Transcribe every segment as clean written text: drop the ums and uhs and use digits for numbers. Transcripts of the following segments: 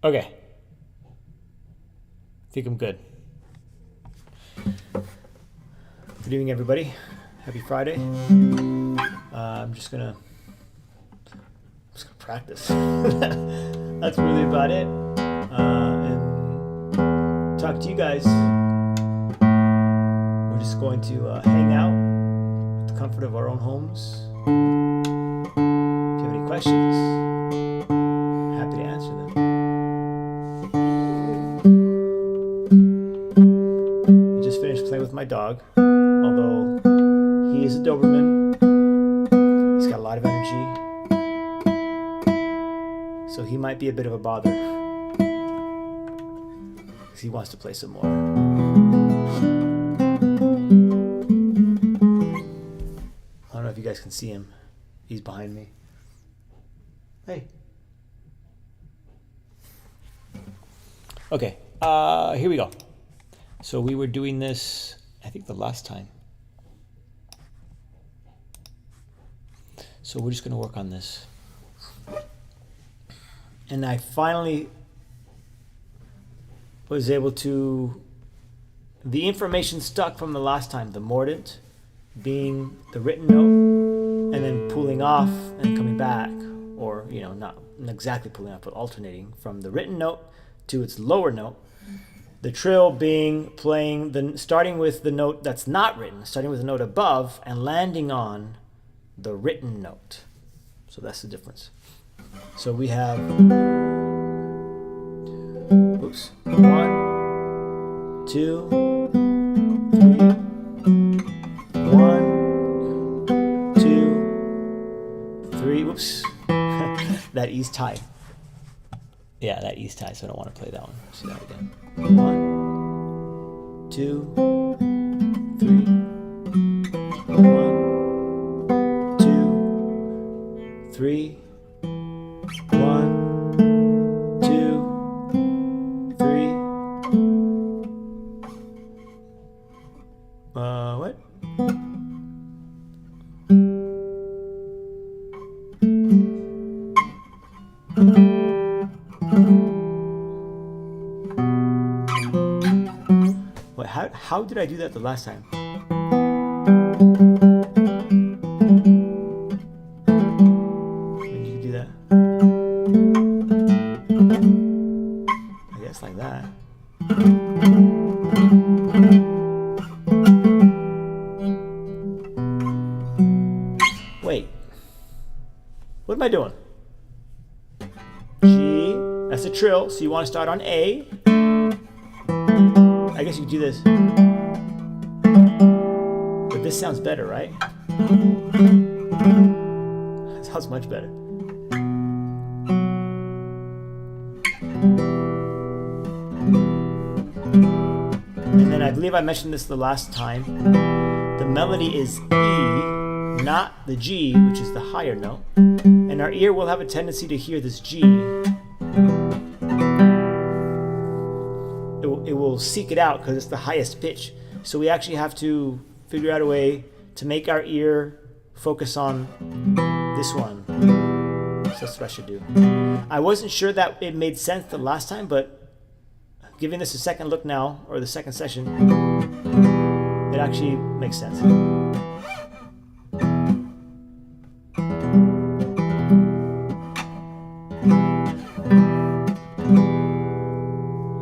Okay. I think I'm good. Good evening, everybody. Happy Friday. I'm just gonna practice. That's really about it. And talk to you guys. We're just going to hang out at the comfort of our own homes. If you have any questions, happy to answer them. I just finished playing with my dog, although he is a Doberman. He's got a lot of energy, so he might be a bit of a bother because he wants to play some more. I don't know if you guys can see him. He's behind me. Hey. Okay, here we go. So we were doing this, I think, the last time. So we're just going to work on this. And I finally was able to, the information stuck from the last time, the mordant being the written note, and then pulling off and coming back, or, you know, not exactly pulling off, but alternating from the written note to its lower note. The trill being starting with the note that's not written, starting with the note above and landing on the written note. So that's the difference. So we have, oops, 1, 2, 3, 1, 2, 3, whoops, that E's tied. Yeah, that E's tied, so I don't want to play that one. Let's see that again. 1, 2, 3, 1, 2, 3, 1, 2, 3. What? Wait, how did I do that the last time? When did you do that? I guess like that. Wait. What am I doing? G, that's a trill, so you want to start on A. I guess you could do this. But this sounds better, right? It sounds much better. And then I believe I mentioned this the last time. The melody is E, not the G, which is the higher note. And our ear will have a tendency to hear this G. It will seek it out because it's the highest pitch. So we actually have to figure out a way to make our ear focus on this one. So that's what I should do. I wasn't sure that it made sense the last time, but giving this a second look now, or the second session, it actually makes sense.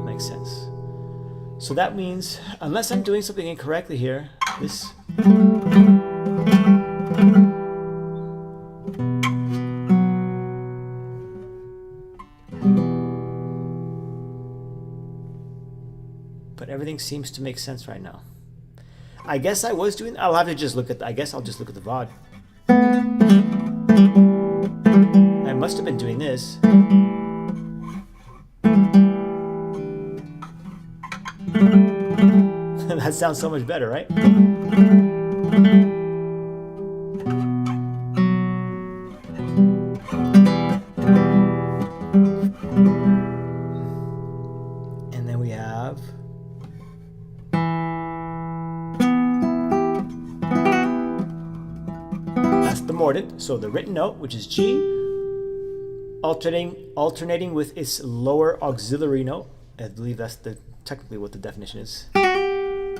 Makes sense. So that means, unless I'm doing something incorrectly here, this. But everything seems to make sense right now. I guess I was doing, I'll have to just look at, I guess I'll just look at the VOD. I must have been doing this. That sounds so much better, right? And then we have that's the mordant. So the written note, which is G, alternating with its lower auxiliary note. I believe that's technically what the definition is.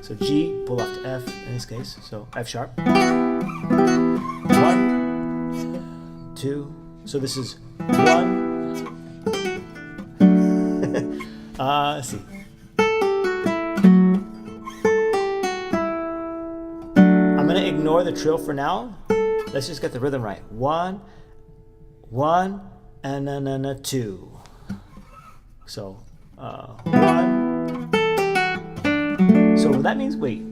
So G, pull off to F in this case. So F sharp. 1, 2. So this is 1. Let's see. I'm gonna ignore the trill for now. Let's just get the rhythm right. 1, 1, and then a 2. So 1. So that means wait.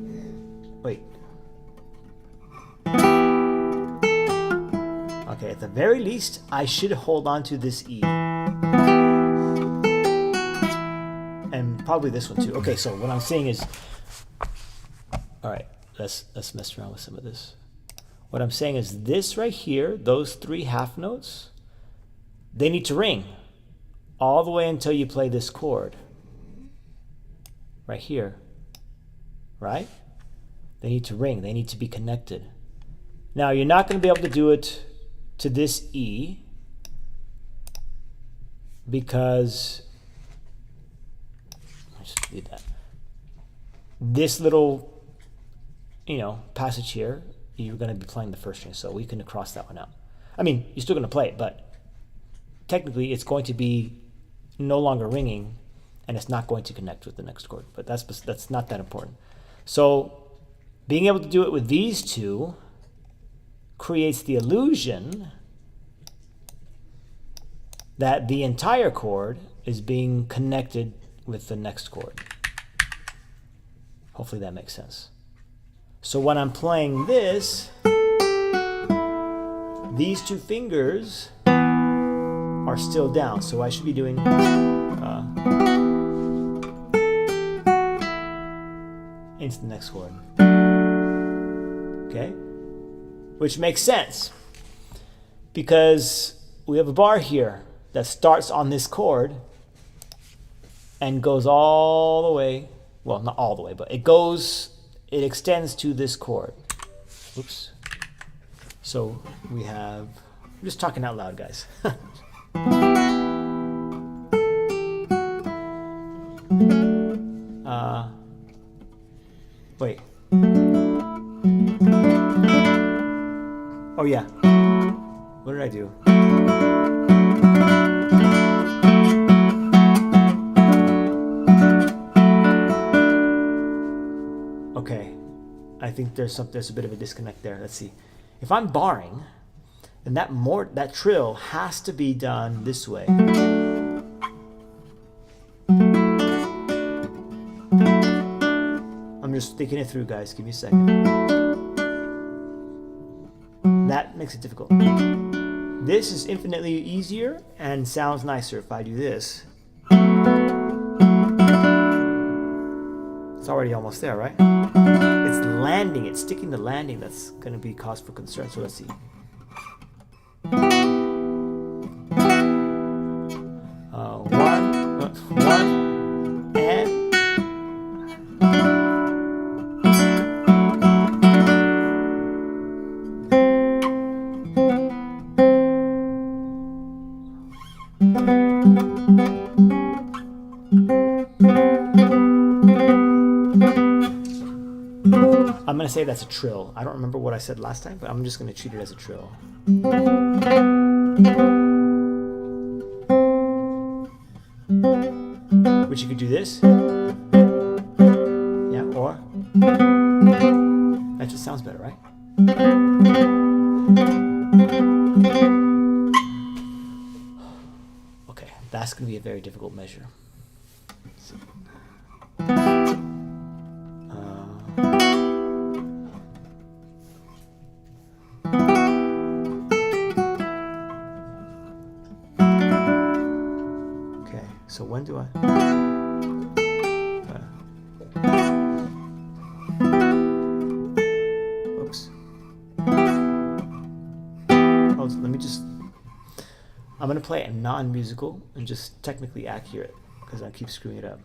Okay, at the very least, I should hold on to this E. And probably this one too. Okay, so what I'm saying is, all right, let's mess around with some of this. What I'm saying is this right here, those 3 half notes, they need to ring all the way until you play this chord right here, right? They need to ring, they need to be connected. Now you're not going to be able to do it to this E because, let's just leave that. This little, passage here, you're going to be playing the first string, so we can cross that one out. I mean, you're still going to play it, but technically it's going to be no longer ringing, and it's not going to connect with the next chord. But that's not that important. So being able to do it with these two creates the illusion that the entire chord is being connected with the next chord. Hopefully that makes sense. So when I'm playing this, these 2 fingers are still down, so I should be doing into the next chord. Okay? Which makes sense because we have a bar here that starts on this chord and goes all the way, well, not all the way, but it extends to this chord. Oops. So we have, I'm just talking out loud, guys. Wait. Oh yeah. What did I do? Okay. I think there's a bit of a disconnect there. Let's see. If I'm barring, then that trill has to be done this way. I'm just thinking it through, guys. Give me a second. That makes it difficult. This is infinitely easier and sounds nicer if I do this. It's already almost there, right? It's landing, it's sticking the landing that's going to be cause for concern. So let's see. One, and I'm going to say that's a trill. I don't remember what I said last time, but I'm just going to treat it as a trill. Which you could do this. Yeah, or that just sounds better, right? Okay, that's going to be a very difficult measure. So when do I? Oops. Oh, let me just. I'm gonna play it non-musical and just technically accurate because I keep screwing it up.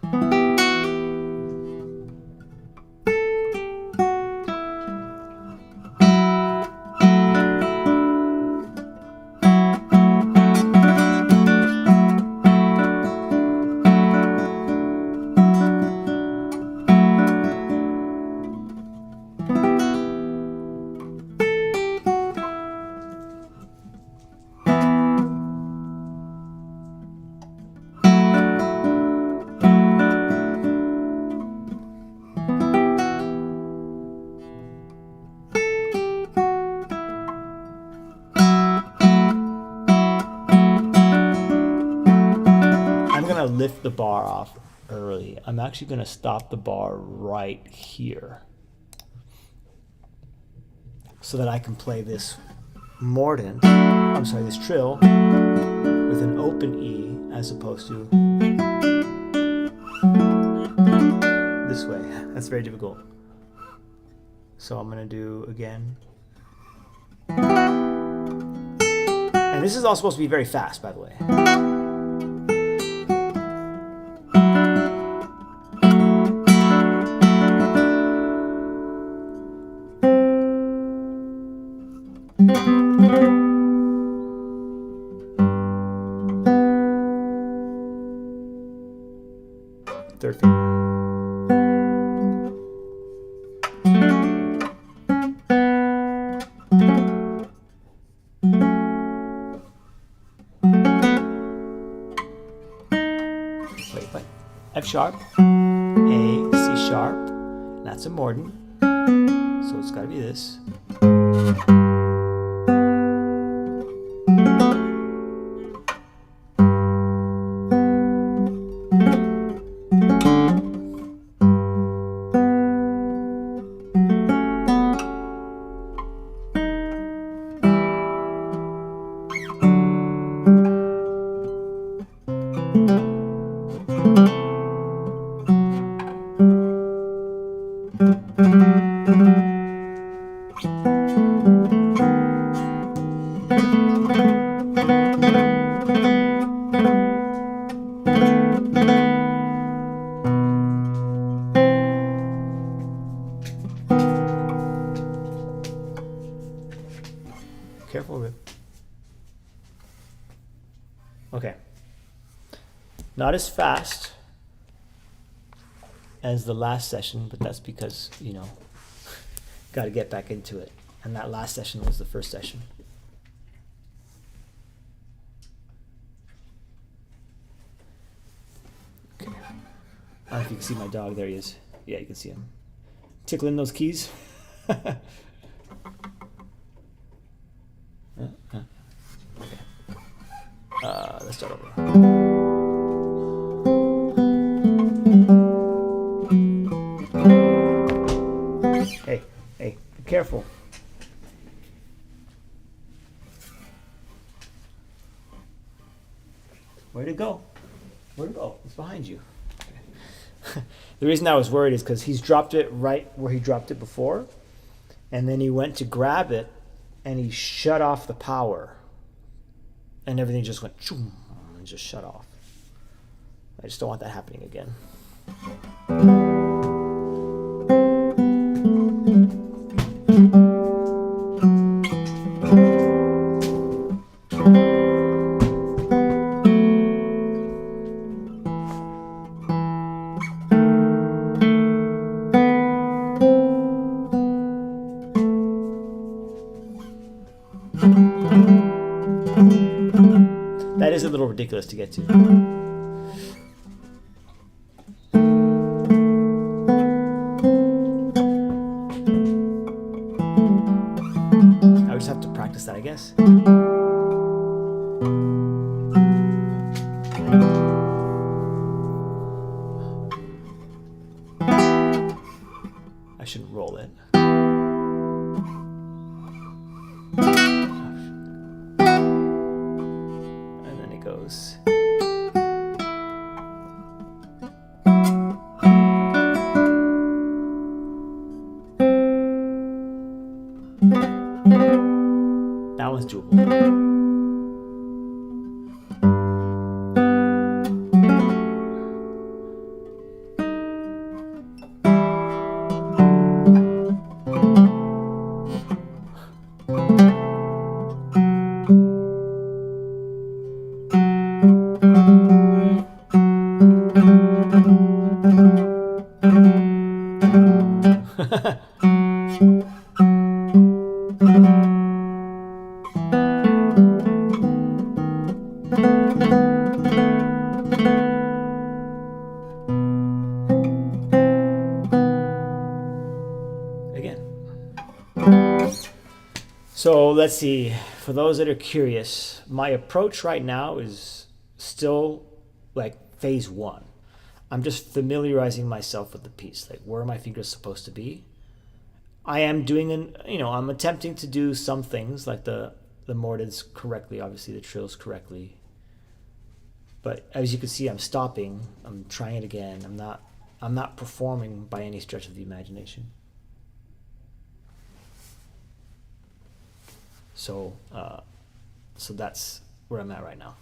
lift the bar off early. I'm actually going to stop the bar right here so that I can play this mordant, this trill with an open E as opposed to this way. That's very difficult. So I'm going to do again. And this is all supposed to be very fast, by the way. Third finger. F sharp, A, C sharp, that's a mordant, so it's got to be this. Careful with it. Okay. Not as fast as the last session, but that's because, you know, got to get back into it. And that last session was the first session. Okay. I don't know if you can see my dog. There he is. Yeah, you can see him. Tickling those keys. Okay. Let's start over. Hey, be careful. Where'd it go? Where'd it go? It's behind you. Okay. The reason I was worried is because he's dropped it right where he dropped it before, and then he went to grab it, and he shut off the power. And everything just went choom, and just shut off. I just don't want that happening again. That is a little ridiculous to get to. I would just have to practice that, I guess. I should roll it. Goes. That one's doable. Again. So let's see, for those that are curious, my approach right now is still like phase one. I'm just familiarizing myself with the piece. Like, where are my fingers supposed to be? I am doing I'm attempting to do some things like the mordents correctly, obviously the trills correctly. But as you can see, I'm stopping. I'm trying it again. I'm not performing by any stretch of the imagination. So that's where I'm at right now.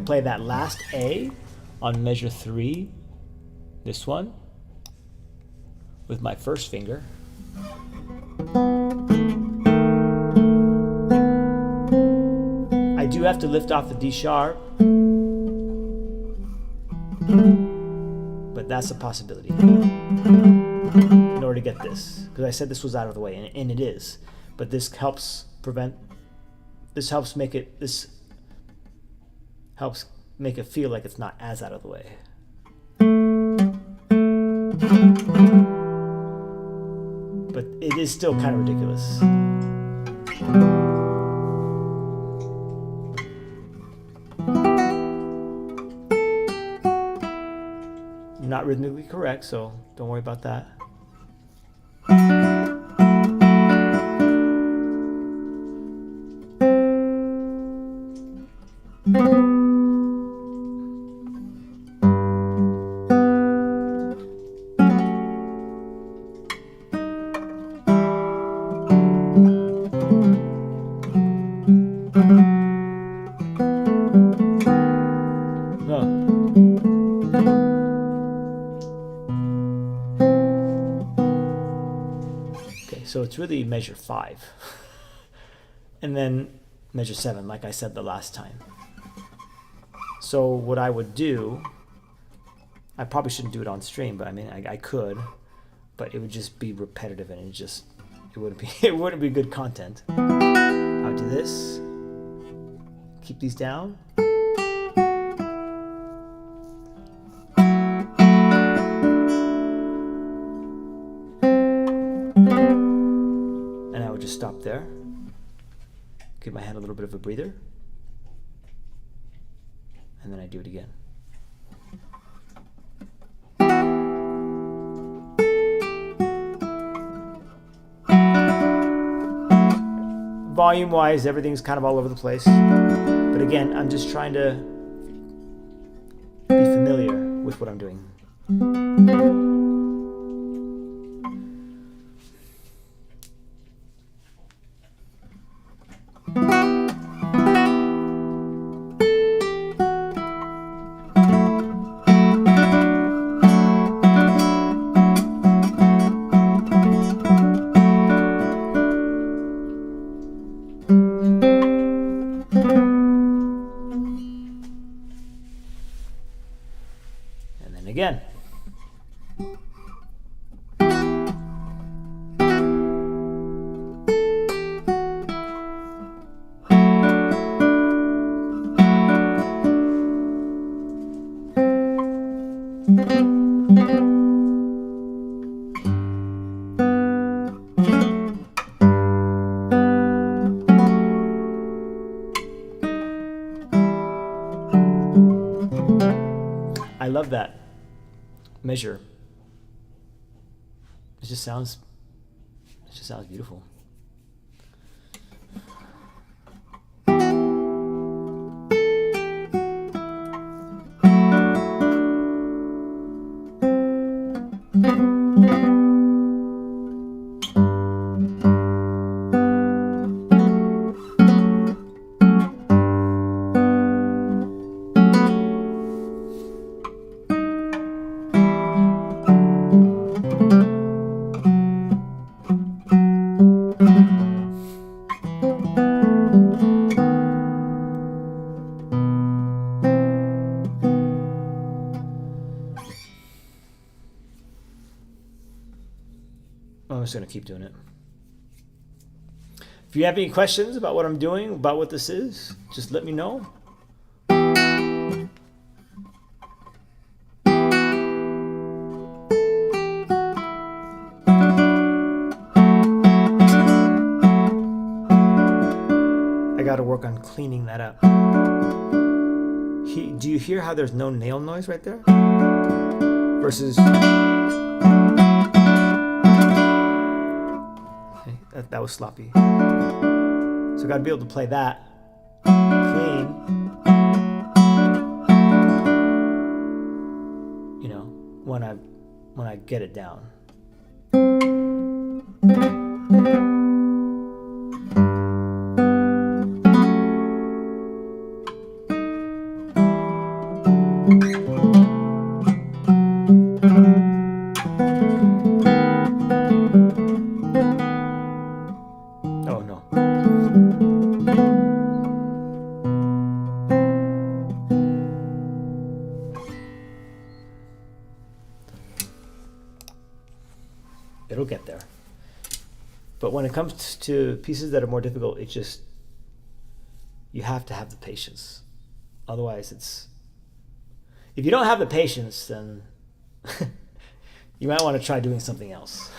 Play that last A on measure 3, this one, with my first finger. I do have to lift off the D sharp, but that's a possibility in order to get this, because I said this was out of the way, and it is, but this helps make it feel like it's not as out of the way. But it is still kind of ridiculous. Not rhythmically correct, so don't worry about that. So it's really measure 5 and then measure 7, like I said the last time. So what I would do, I probably shouldn't do it on stream, but I mean I could, but it would just be repetitive and it wouldn't be good content. I would do this, keep these down. Just stop there, give my hand a little bit of a breather, and then I do it again. Volume wise, everything's kind of all over the place, but again, I'm just trying to be familiar with what I'm doing. Again. I love that measure. It just sounds beautiful. I'm just going to keep doing it. If you have any questions about what I'm doing, about what this is, just let me know. I got to work on cleaning that up. Do you hear how there's no nail noise right there? Versus... That was sloppy. So I got to be able to play that clean, you know, when I get it down. Oh no. It'll get there. But when it comes to pieces that are more difficult, it's just, you have to have the patience. Otherwise if you don't have the patience, then you might want to try doing something else.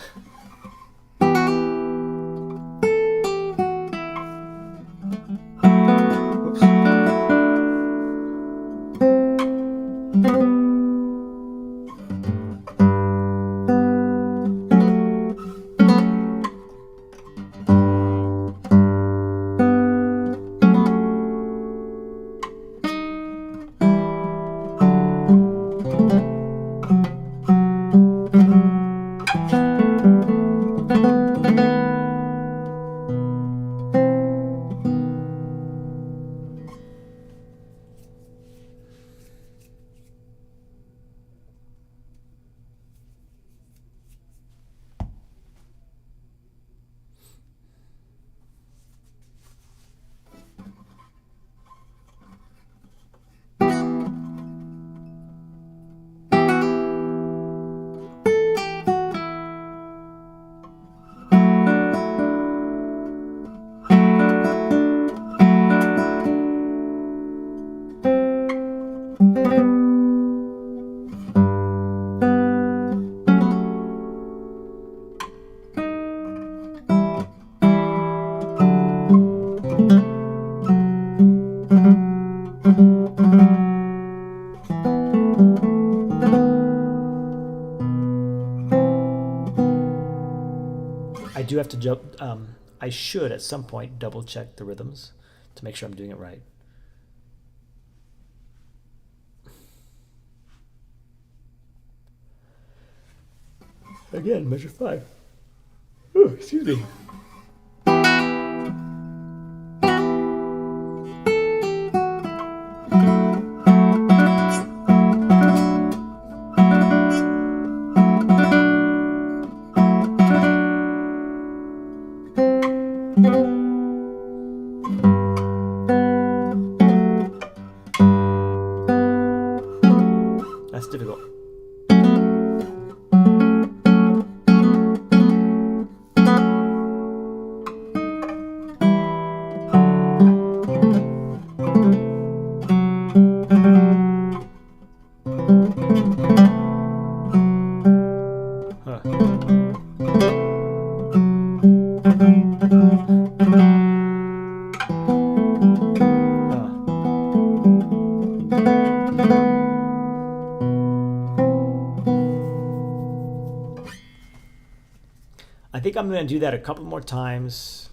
I do have to I should at some point double check the rhythms to make sure I'm doing it right. Again, measure 5. Ooh, excuse me. That's difficult. I think I'm going to do that a couple more times,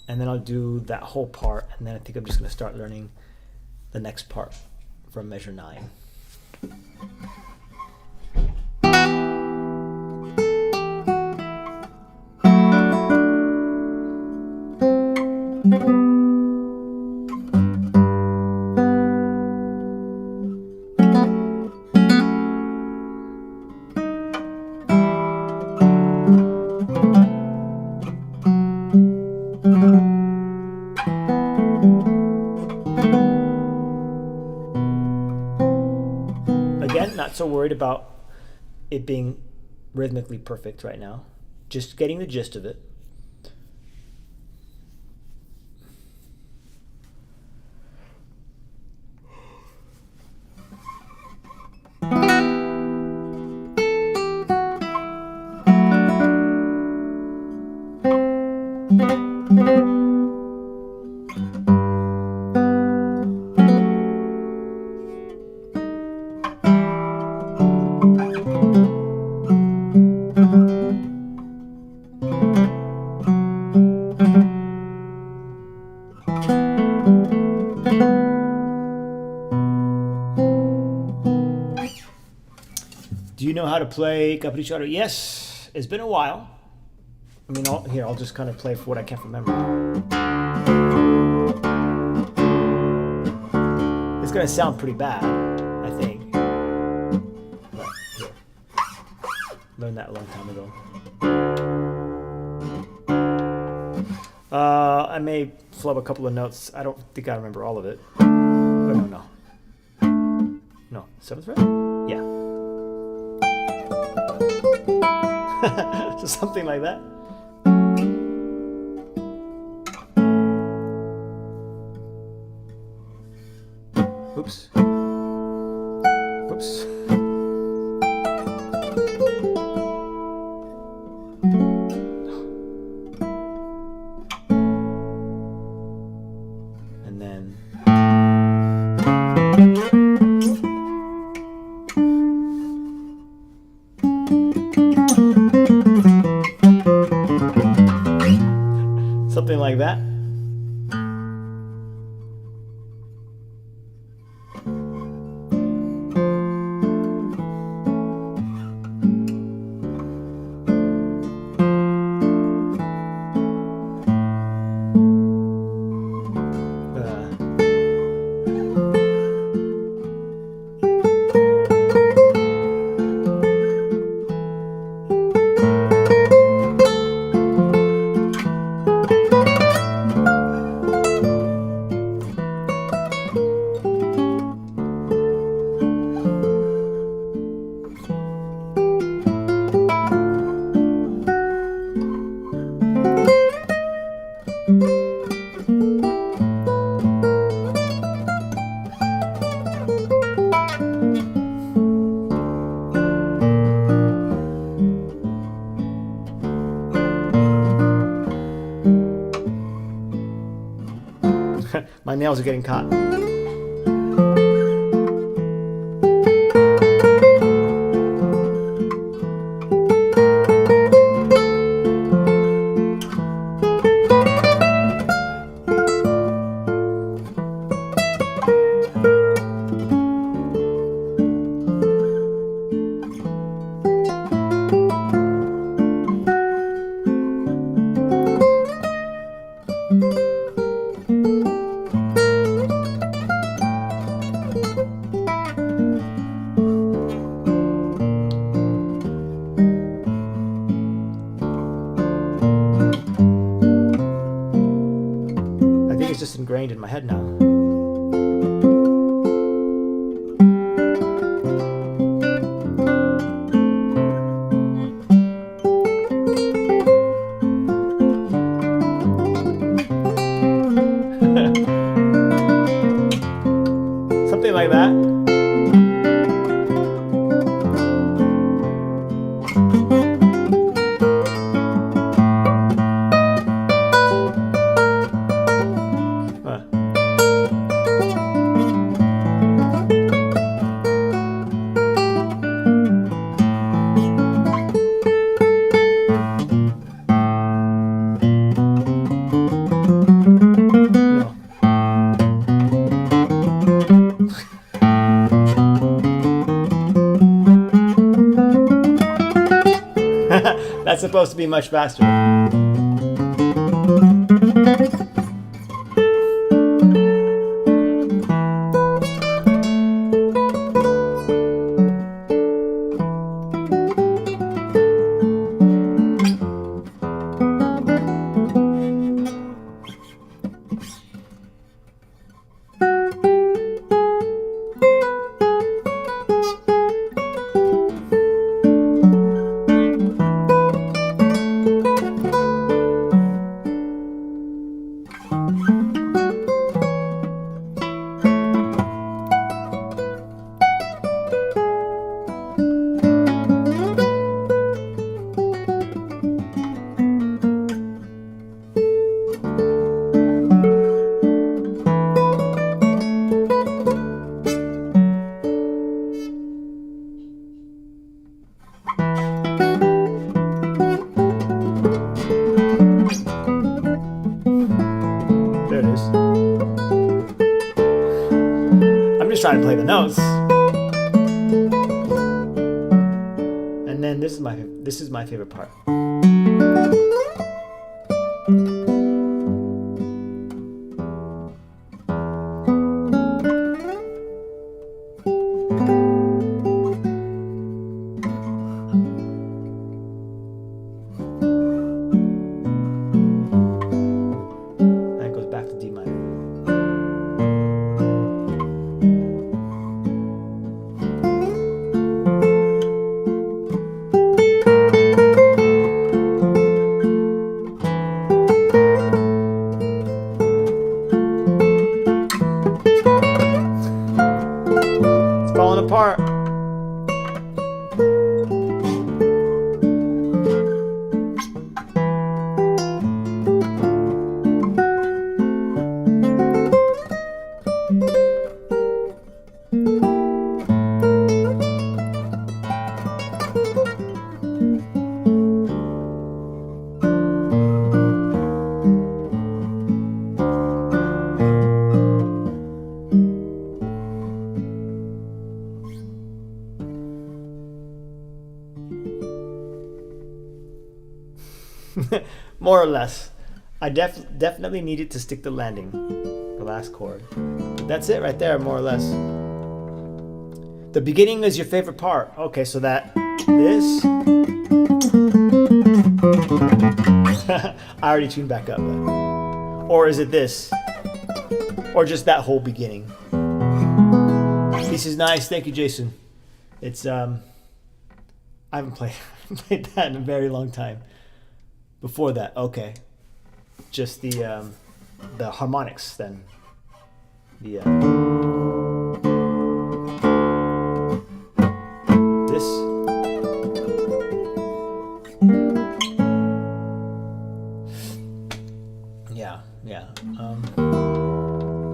and then I'll do that whole part, and then I think I'm just going to start learning the next part from measure 9. Again, not so worried about it being rhythmically perfect right now. just getting the gist of it. Do you know how to play Capricciato? Yes, it's been a while. I mean, I'll just kind of play for what I can remember. It's gonna sound pretty bad, I think. But here, learned that a long time ago. I may flub a couple of notes. I don't think I remember all of it. But no, 7th fret? Yeah. So something like that. Oops. Whoops. And then something like that. My nails are getting caught. It's just ingrained in my head now. Something like that. That's supposed to be much faster. how to play the notes. And then this is my favorite part. That goes back to D minor. Falling apart. More or less. I definitely needed to stick the landing, the last chord. That's it right there, more or less. The beginning is your favorite part. Okay, so this. I already tuned back up. Or is it this? Or just that whole beginning? This is nice. Thank you, Jason. It's I haven't played that in a very long time. Before that, okay, just the harmonics then. The this. Yeah.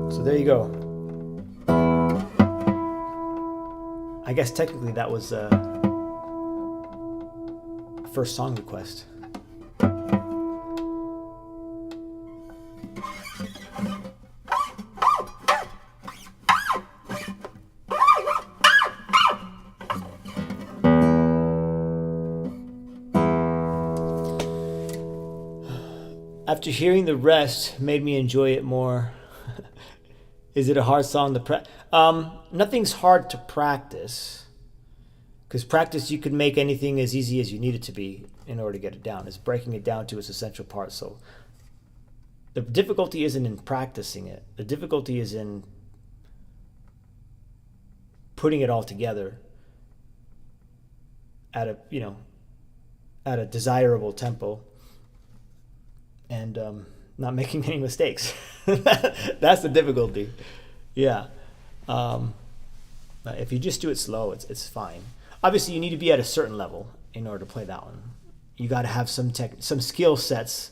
So there you go. I guess technically that was first song request. After hearing the rest, made me enjoy it more. Is it a hard song to practice? Nothing's hard to practice. Because practice, you could make anything as easy as you need it to be in order to get it down. It's breaking it down to its essential parts. So the difficulty isn't in practicing it. The difficulty is in putting it all together at a desirable tempo. And not making any mistakes. That's the difficulty. Yeah. If you just do it slow, it's fine. Obviously, you need to be at a certain level in order to play that one. You got to have some skill sets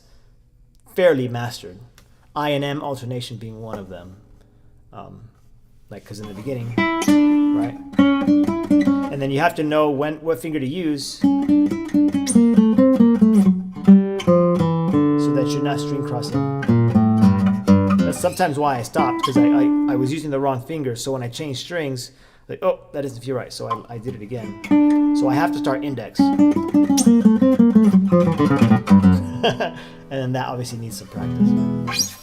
fairly mastered. I and M alternation being one of them. Because in the beginning, right? And then you have to know what finger to use. So that you're not string crossing. That's sometimes why I stopped, because I was using the wrong finger. So when I changed strings, like, oh, that doesn't feel right. So I did it again. So I have to start index. And then that obviously needs some practice.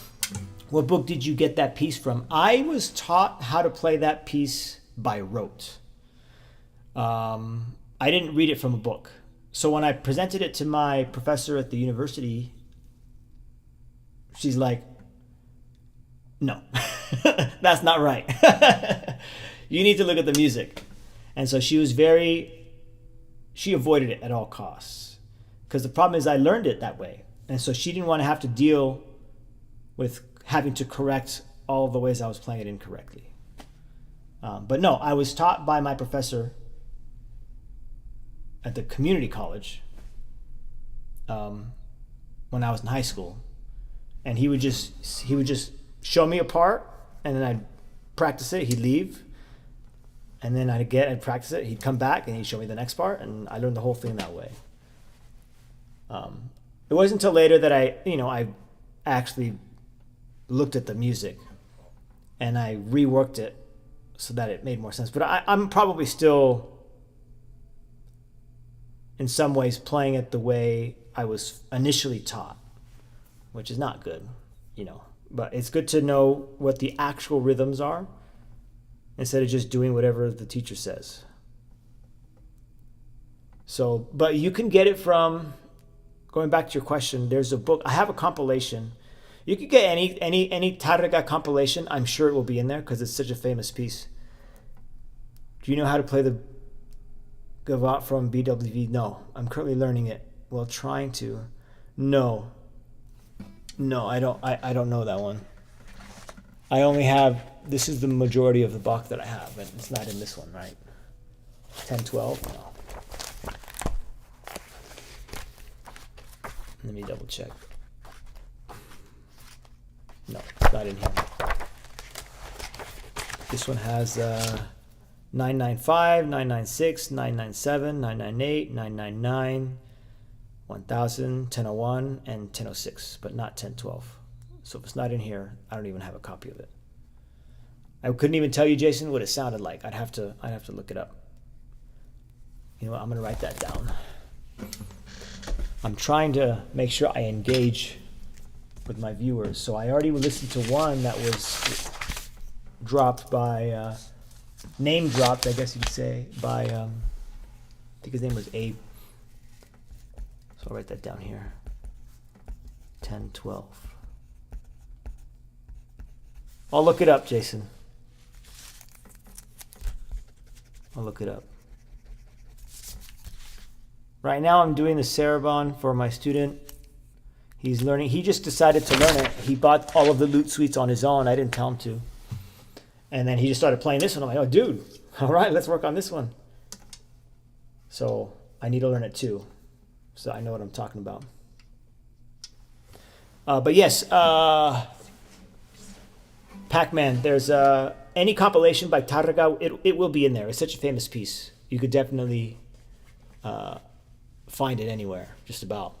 What book did you get that piece from? I was taught how to play that piece by rote. I didn't read it from a book. So when I presented it to my professor at the university, she's like, no, that's not right. You need to look at the music. And so she avoided it at all costs. Because the problem is I learned it that way. And so she didn't want to have to deal with having to correct all of the ways I was playing it incorrectly. But no, I was taught by my professor at the community college when I was in high school. And he would just show me a part, and then I'd practice it. He'd leave, and then I'd practice it. He'd come back, and he'd show me the next part, and I learned the whole thing that way. It wasn't until later that I actually looked at the music, and I reworked it so that it made more sense. But I'm probably still, in some ways, playing it the way I was initially taught, which is not good, But it's good to know what the actual rhythms are instead of just doing whatever the teacher says. So, but you can get it from, going back to your question, there's a book. I have a compilation. You could get any Tarrega compilation. I'm sure it will be in there because it's such a famous piece. Do you know how to play the Gavotte from BWV? No, I'm currently learning it. Well, trying to. No, I don't know that one. I only have, this is the majority of the Bach that I have, and it's not in this one, right? 10-12? No. Let me double check. No, it's not in here. This one has 995, 996, 997, 998, 999, 1000, 1001, and 1006, but not 1012. So if it's not in here, I don't even have a copy of it. I couldn't even tell you, Jason, what it sounded like. I'd have to look it up. You know what? I'm gonna write that down. I'm trying to make sure I engage with my viewers. So I already listened to one that was dropped by, name dropped, I guess you could say, by, I think his name was Abe. So I'll write that down here. 10-12. I'll look it up, Jason. I'll look it up. Right now I'm doing the Sarabande for my student. He's learning. He just decided to learn it. He bought all of the lute suites on his own. I didn't tell him to. And then he just started playing this one. I'm like, oh, dude, all right, let's work on this one. So I need to learn it too, so I know what I'm talking about. But yes, Pac-Man, there's any compilation by Tarrega, it will be in there. It's such a famous piece. You could definitely find it anywhere, just about.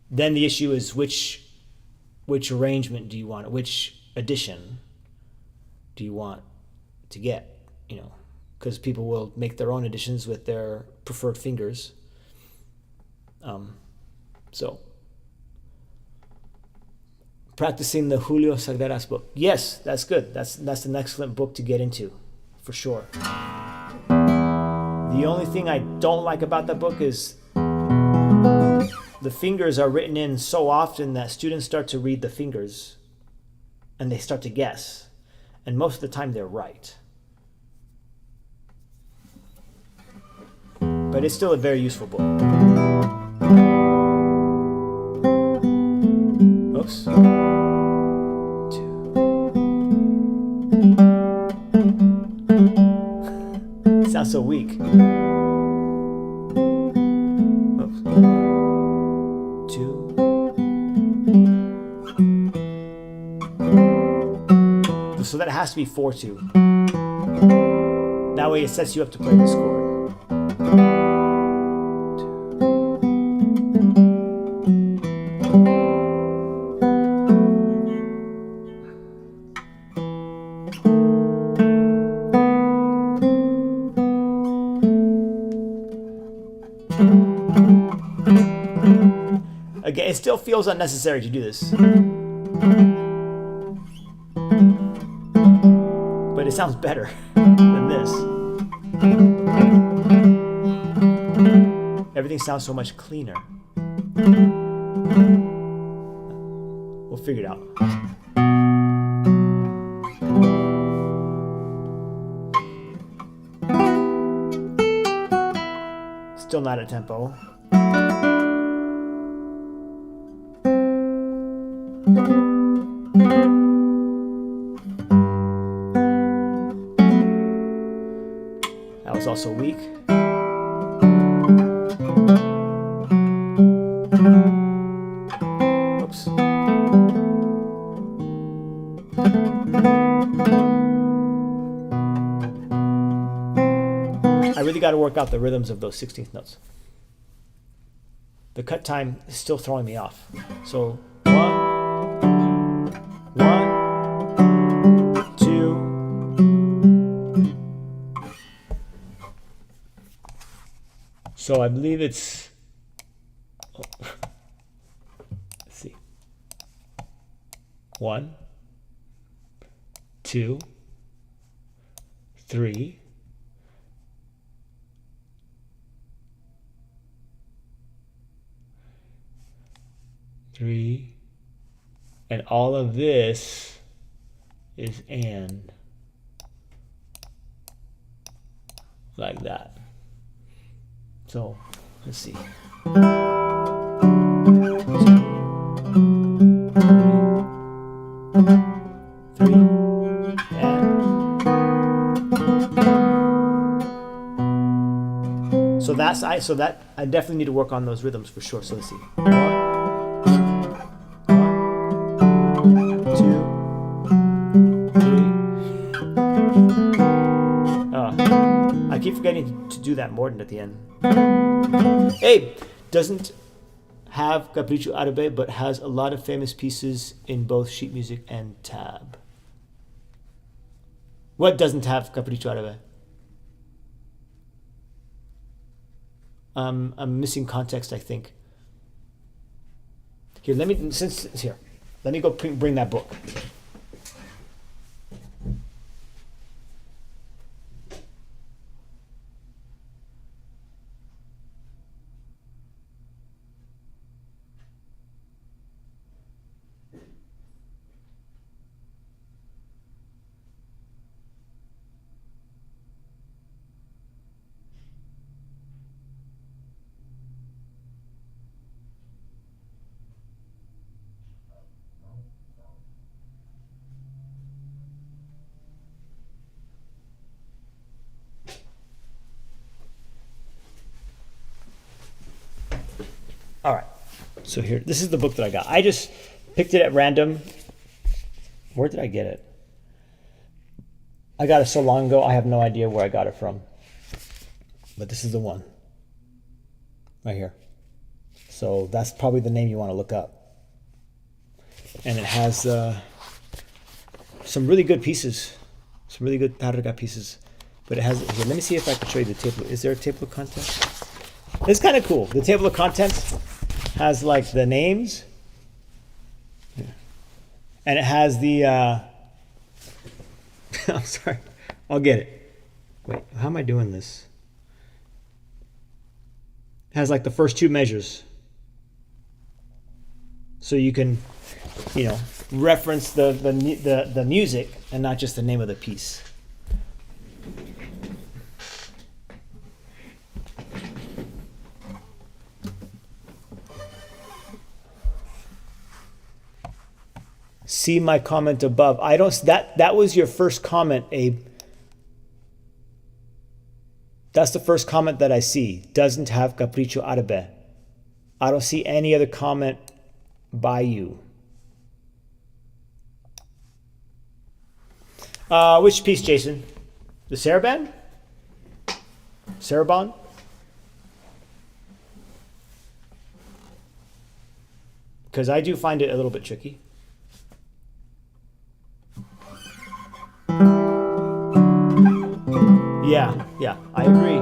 Then the issue is which arrangement do you want, which edition do you want to get, because people will make their own editions with their preferred fingers. So practicing the Julio Sagreras book. Yes, that's good. That's an excellent book to get into, for sure. The only thing I don't like about that book is the fingers are written in so often that students start to read the fingers and they start to guess. And most of the time they're right. But it's still a very useful book. Oops. 2. Sounds so weak. Oops. 2. So that has to be 4-2. That way it sets you up to play this chord. Again, it still feels unnecessary to do this. But it sounds better than this. Everything sounds so much cleaner. We'll figure it out. Still not at tempo. That was also weak. Oops. I really got to work out the rhythms of those 16th notes. The cut time is still throwing me off. So 1, 1, 2, So I believe it's, let's see, 1, 2, 3, 3, and all of this is and, like that. So let's see. 3, and so that I definitely need to work on those rhythms for sure. So let's see. 1, 2, 3. I keep forgetting to do that mordant at the end. Hey, doesn't have Capriccio Árabe, but has a lot of famous pieces in both sheet music and tab. What doesn't have Capriccio Árabe? I'm missing context, I think. Here, let me, since it's here, let me go bring that book. All right, so here, this is the book that I got. I just picked it at random. Where did I get it? I got it so long ago, I have no idea where I got it from. But this is the one, right here. So that's probably the name you want to look up. And it has some really good pieces, some really good Tarraga pieces. But it has, here, let me see if I can show you the table. Is there a table of contents? It's kind of cool. The table of contents has like the names, and it has the, I'm sorry, I'll get it. Wait, how am I doing this? It has like the first 2 measures. So you can, you know, reference the music and not just the name of the piece. See my comment above. I don't. That was your first comment, Abe. That's the first comment that I see. Doesn't have Capriccio Árabe. I don't see any other comment by you. Which piece, Jason? The Sarabande? Sarabande? Because I do find it a little bit tricky. Yeah, I agree.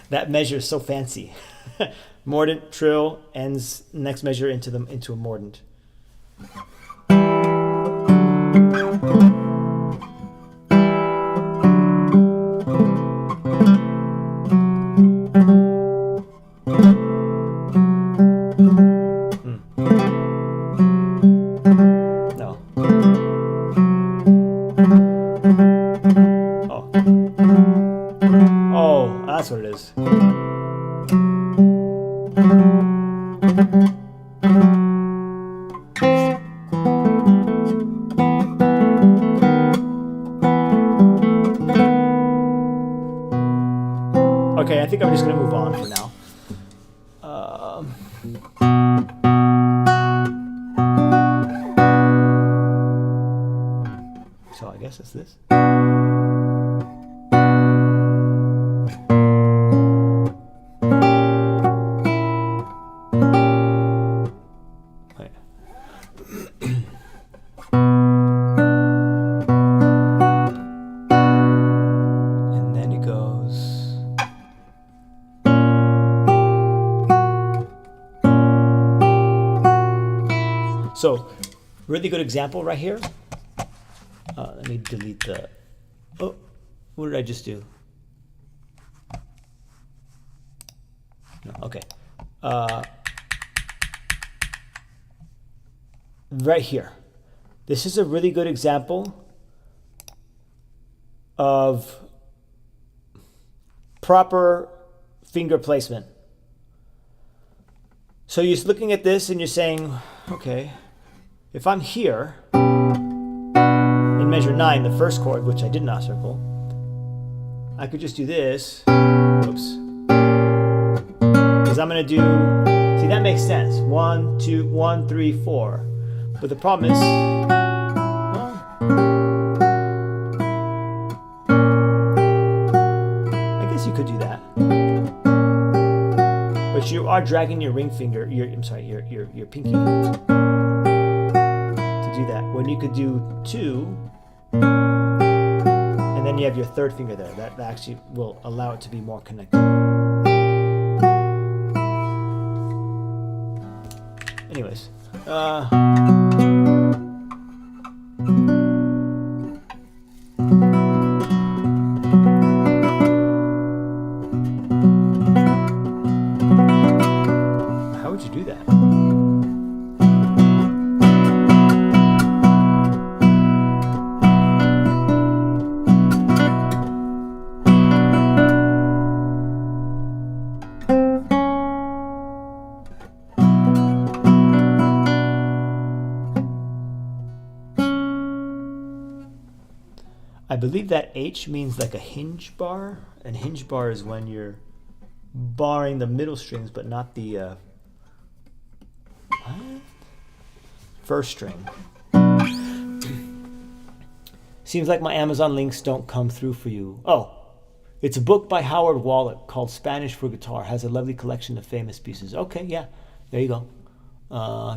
That measure is so fancy. Mordant, trill, ends next measure into a mordant. That's what it is. Okay, I think I'm just going to move on for now. So I guess it's this. Really good example right here. Let me delete the, oh, what did I just do? No, okay. Right here. This is a really good example of proper finger placement. So you're looking at this and you're saying, okay, if I'm here in measure 9, the first chord, which I did not circle, I could just do this. Oops. Because I'm going to do, see, that makes sense. 1, 2, 1, 3, 4. But the problem is, well, I guess you could do that. But you are dragging your ring finger, your pinky to do that. When you could do 2, and then you have your third finger there. That actually will allow it to be more connected. Anyways, how would you do that? I believe that H means like a hinge bar, and hinge bar is when you're barring the middle strings but not the first string. Seems like my Amazon links don't come through for you. Oh, it's a book by Howard Wallach called Spanish for Guitar. Has a lovely collection of famous pieces. Okay, yeah, there you go.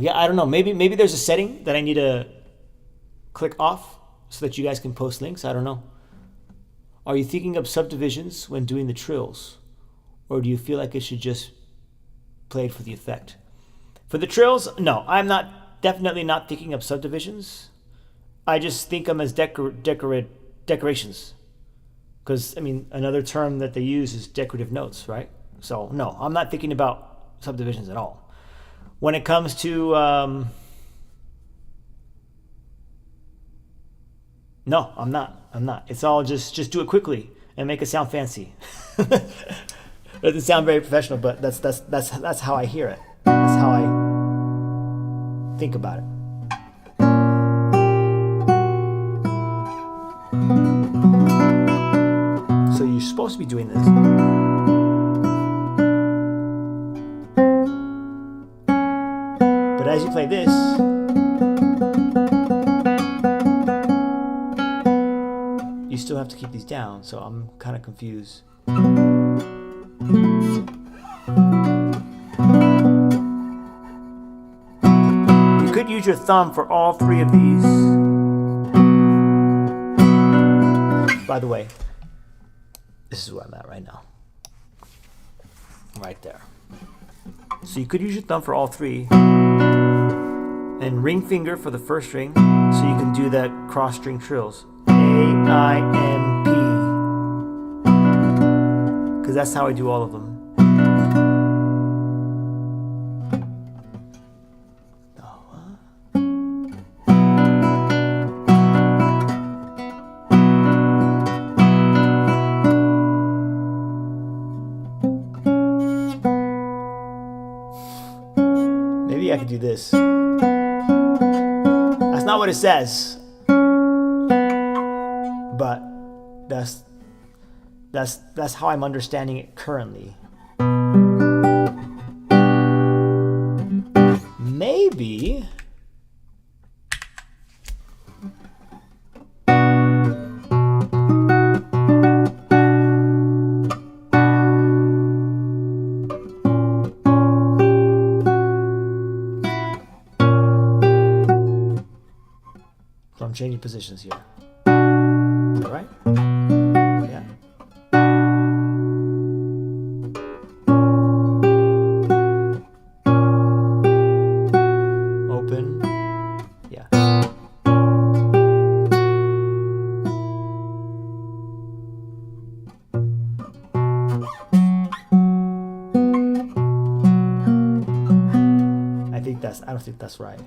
Yeah, I don't know. Maybe there's a setting that I need to click off so that you guys can post links. I don't know. Are you thinking of subdivisions when doing the trills? Or do you feel like it should just play it for the effect? For the trills, no, I'm definitely not thinking of subdivisions. I just think them as decorations. Because, I mean, another term that they use is decorative notes, right? So, no, I'm not thinking about subdivisions at all. When it comes to... no, I'm not. It's all just do it quickly and make it sound fancy. It doesn't sound very professional, but that's how I hear it. That's how I think about it. So you're supposed to be doing this. But as you play this, you still have to keep these down, so I'm kind of confused. You could use your thumb for all 3 of these. By the way, this is where I'm at right now. Right there. So you could use your thumb for all 3. And ring finger for the first string, so you can do that cross string trills. A-I-M-P. Because that's how I do all of them. Maybe I could do this. That's not what it says. But that's how I'm understanding it currently. Maybe so I'm changing positions here. All right? Yeah. Open. Yeah. think that's right.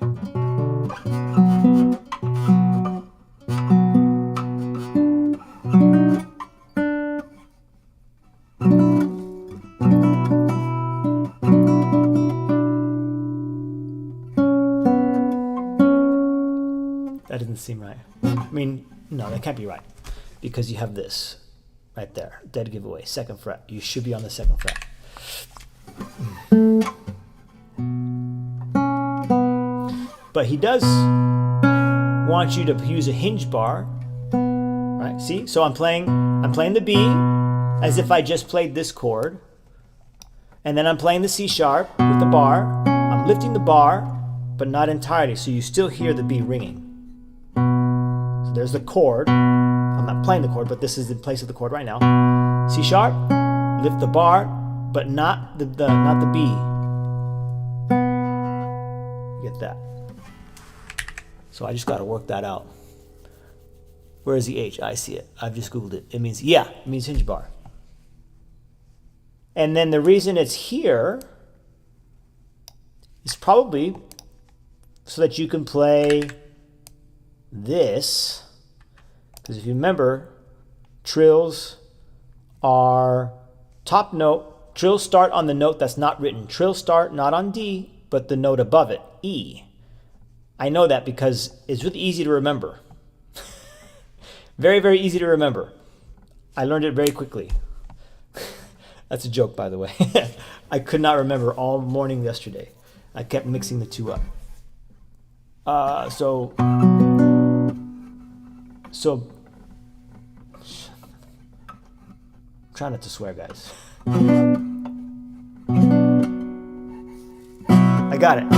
That doesn't seem right. I mean, no, that can't be right. Because you have this right there. Dead giveaway, 2nd fret. You should be on the 2nd fret. But he does want you to use a hinge bar, right? See? So I'm playing the B as if I just played this chord. And then I'm playing the C sharp with the bar. I'm lifting the bar, but not entirely. So you still hear the B ringing. So there's the chord. I'm not playing the chord, but this is in place of the chord right now. C sharp, lift the bar, but not the B. You get that? So I just got to work that out. Where is the H? I see it. I've just Googled it. It means, yeah, it means hinge bar. And then the reason it's here is probably so that you can play this. Because if you remember, trills are top note. Trills start on the note that's not written. Trills start not on D, but the note above it, E. I know that because it's really easy to remember. Very, very easy to remember. I learned it very quickly. That's a joke, by the way. I could not remember all morning yesterday. I kept mixing the two up. So try not to swear, guys. I got it.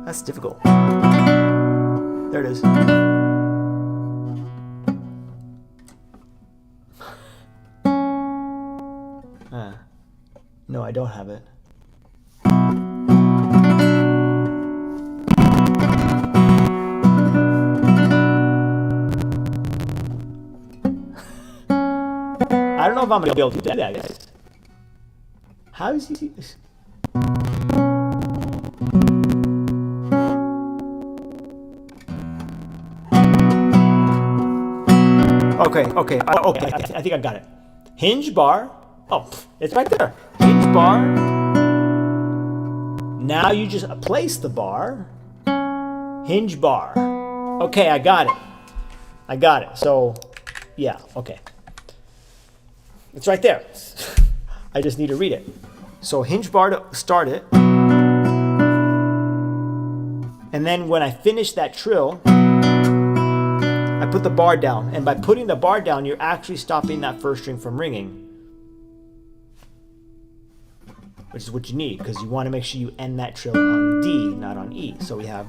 That's difficult. There it is. No, I don't have it. I don't know if I'm going to be able to do that, guys. How is he? Okay. I think I got it. Hinge bar. Oh, it's right there. Hinge bar. Now you just place the bar. Hinge bar. Okay, I got it. So, yeah, okay. It's right there. I just need to read it. So hinge bar to start it. And then when I finish that trill, I put the bar down. And by putting the bar down, you're actually stopping that first string from ringing. Which is what you need, because you want to make sure you end that trill on D, not on E. So we have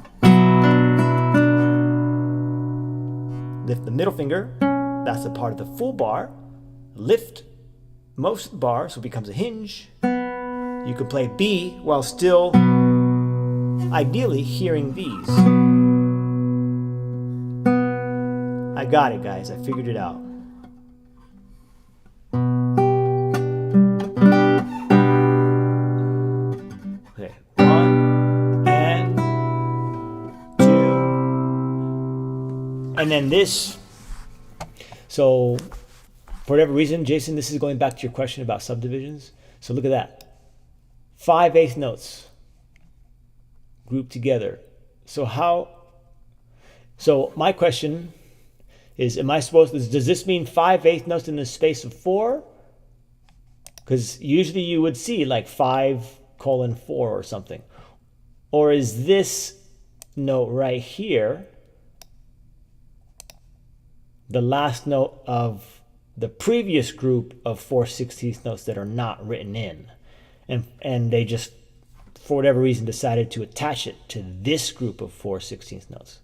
lift the middle finger. That's a part of the full bar. Lift most of the bar, so it becomes a hinge. You can play B while still ideally hearing these. I got it, guys. I figured it out. Okay, 1 and 2. And then this. So for whatever reason, Jason, this is going back to your question about subdivisions. So look at that. 5/8 notes grouped together. So my question is, does this mean 5/8 notes in the space of 4? Because usually you would see like 5:4 or something. Or is this note right here the last note of the previous group of 4/16 notes that are not written in? And they just, for whatever reason, decided to attach it to this group of 4/16 notes.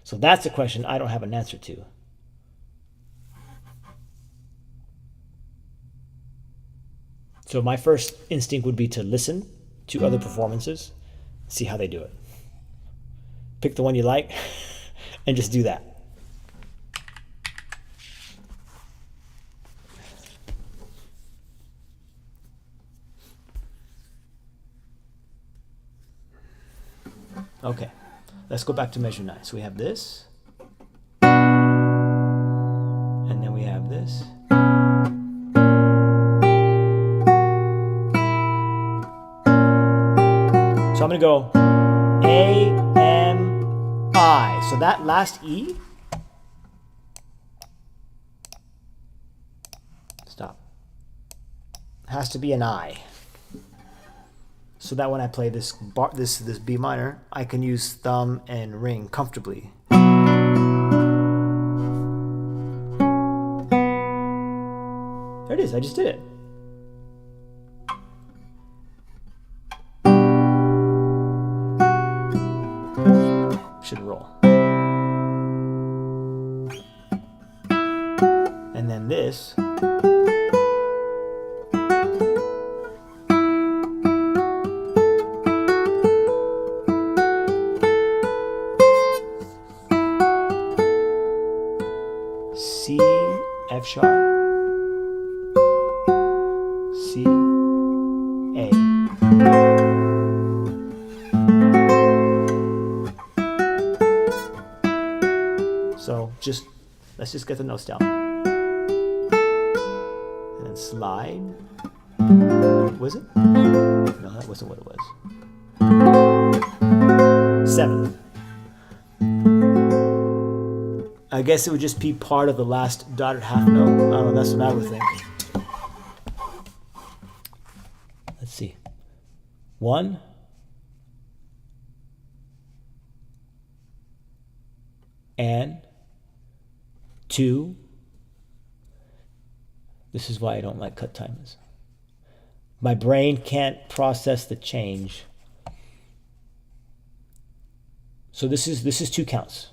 So that's a question I don't have an answer to. So my first instinct would be to listen to other performances, see how they do it. Pick the one you like and just do that. Okay, let's go back to measure 9. So we have this, and then we have this. So I'm going to go A, M, I. So that last E, stop, has to be an I. So that when I play this B minor, I can use thumb and ring comfortably. There it is, I just did it. Should roll. And then this. C, F sharp, C, A. So let's just get the notes down. And then slide. Was it? No, that wasn't what it was. 7. I guess it would just be part of the last dotted half note. I don't know, that's what I would think. Let's see. 1. And 2. This is why I don't like cut timers. My brain can't process the change. So this is 2 counts.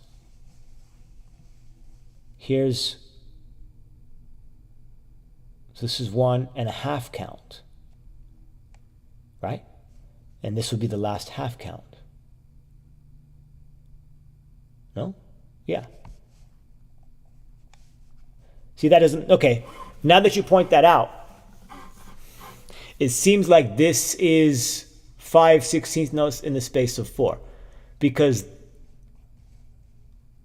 So this is 1.5 count, right? And this would be the last half count. No? Yeah. See, that doesn't, okay. Now that you point that out, it seems like this is 5/16 notes in the space of 4, because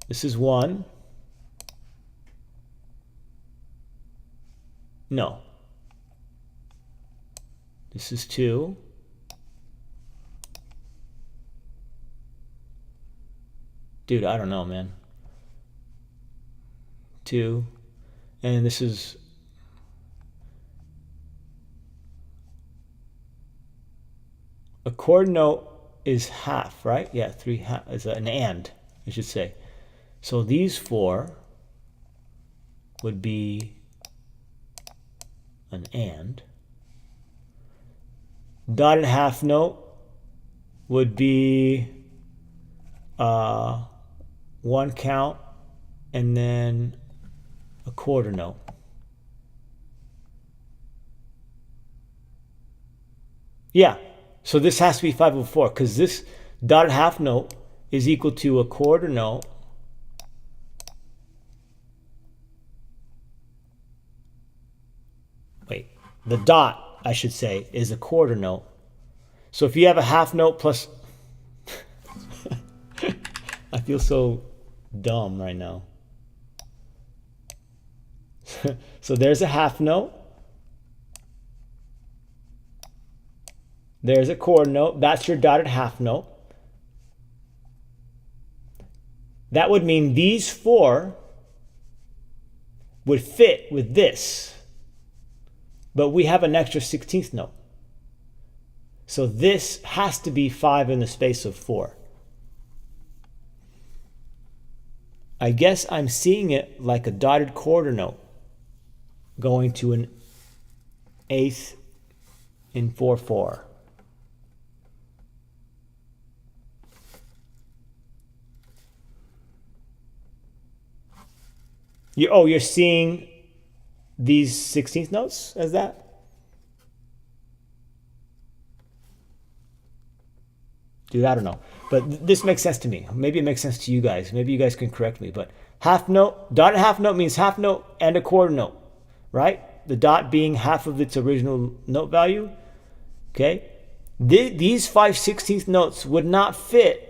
this is 1. No. This is 2. Dude, I don't know, man. 2. And this is... A chord note is half, right? Yeah, 3 half is an and, I should say. So these 4 would be an and. Dotted half note would be 1 count and then a quarter note. Yeah, so this has to be 5/4 because this dotted half note is equal to a quarter note the dot, I should say, is a quarter note. So if you have a half note plus... I feel so dumb right now. So there's a half note. There's a quarter note. That's your dotted half note. That would mean these 4 would fit with this. But we have an extra 16th note. So this has to be 5 in the space of 4. I guess I'm seeing it like a dotted quarter note going to an 8th in 4/4. You're seeing these 16th notes as that? Dude, I don't know. But this makes sense to me. Maybe it makes sense to you guys. Maybe you guys can correct me. But half note, dotted half note means half note and a quarter note, right? The dot being half of its original note value. Okay? These 5/16 notes would not fit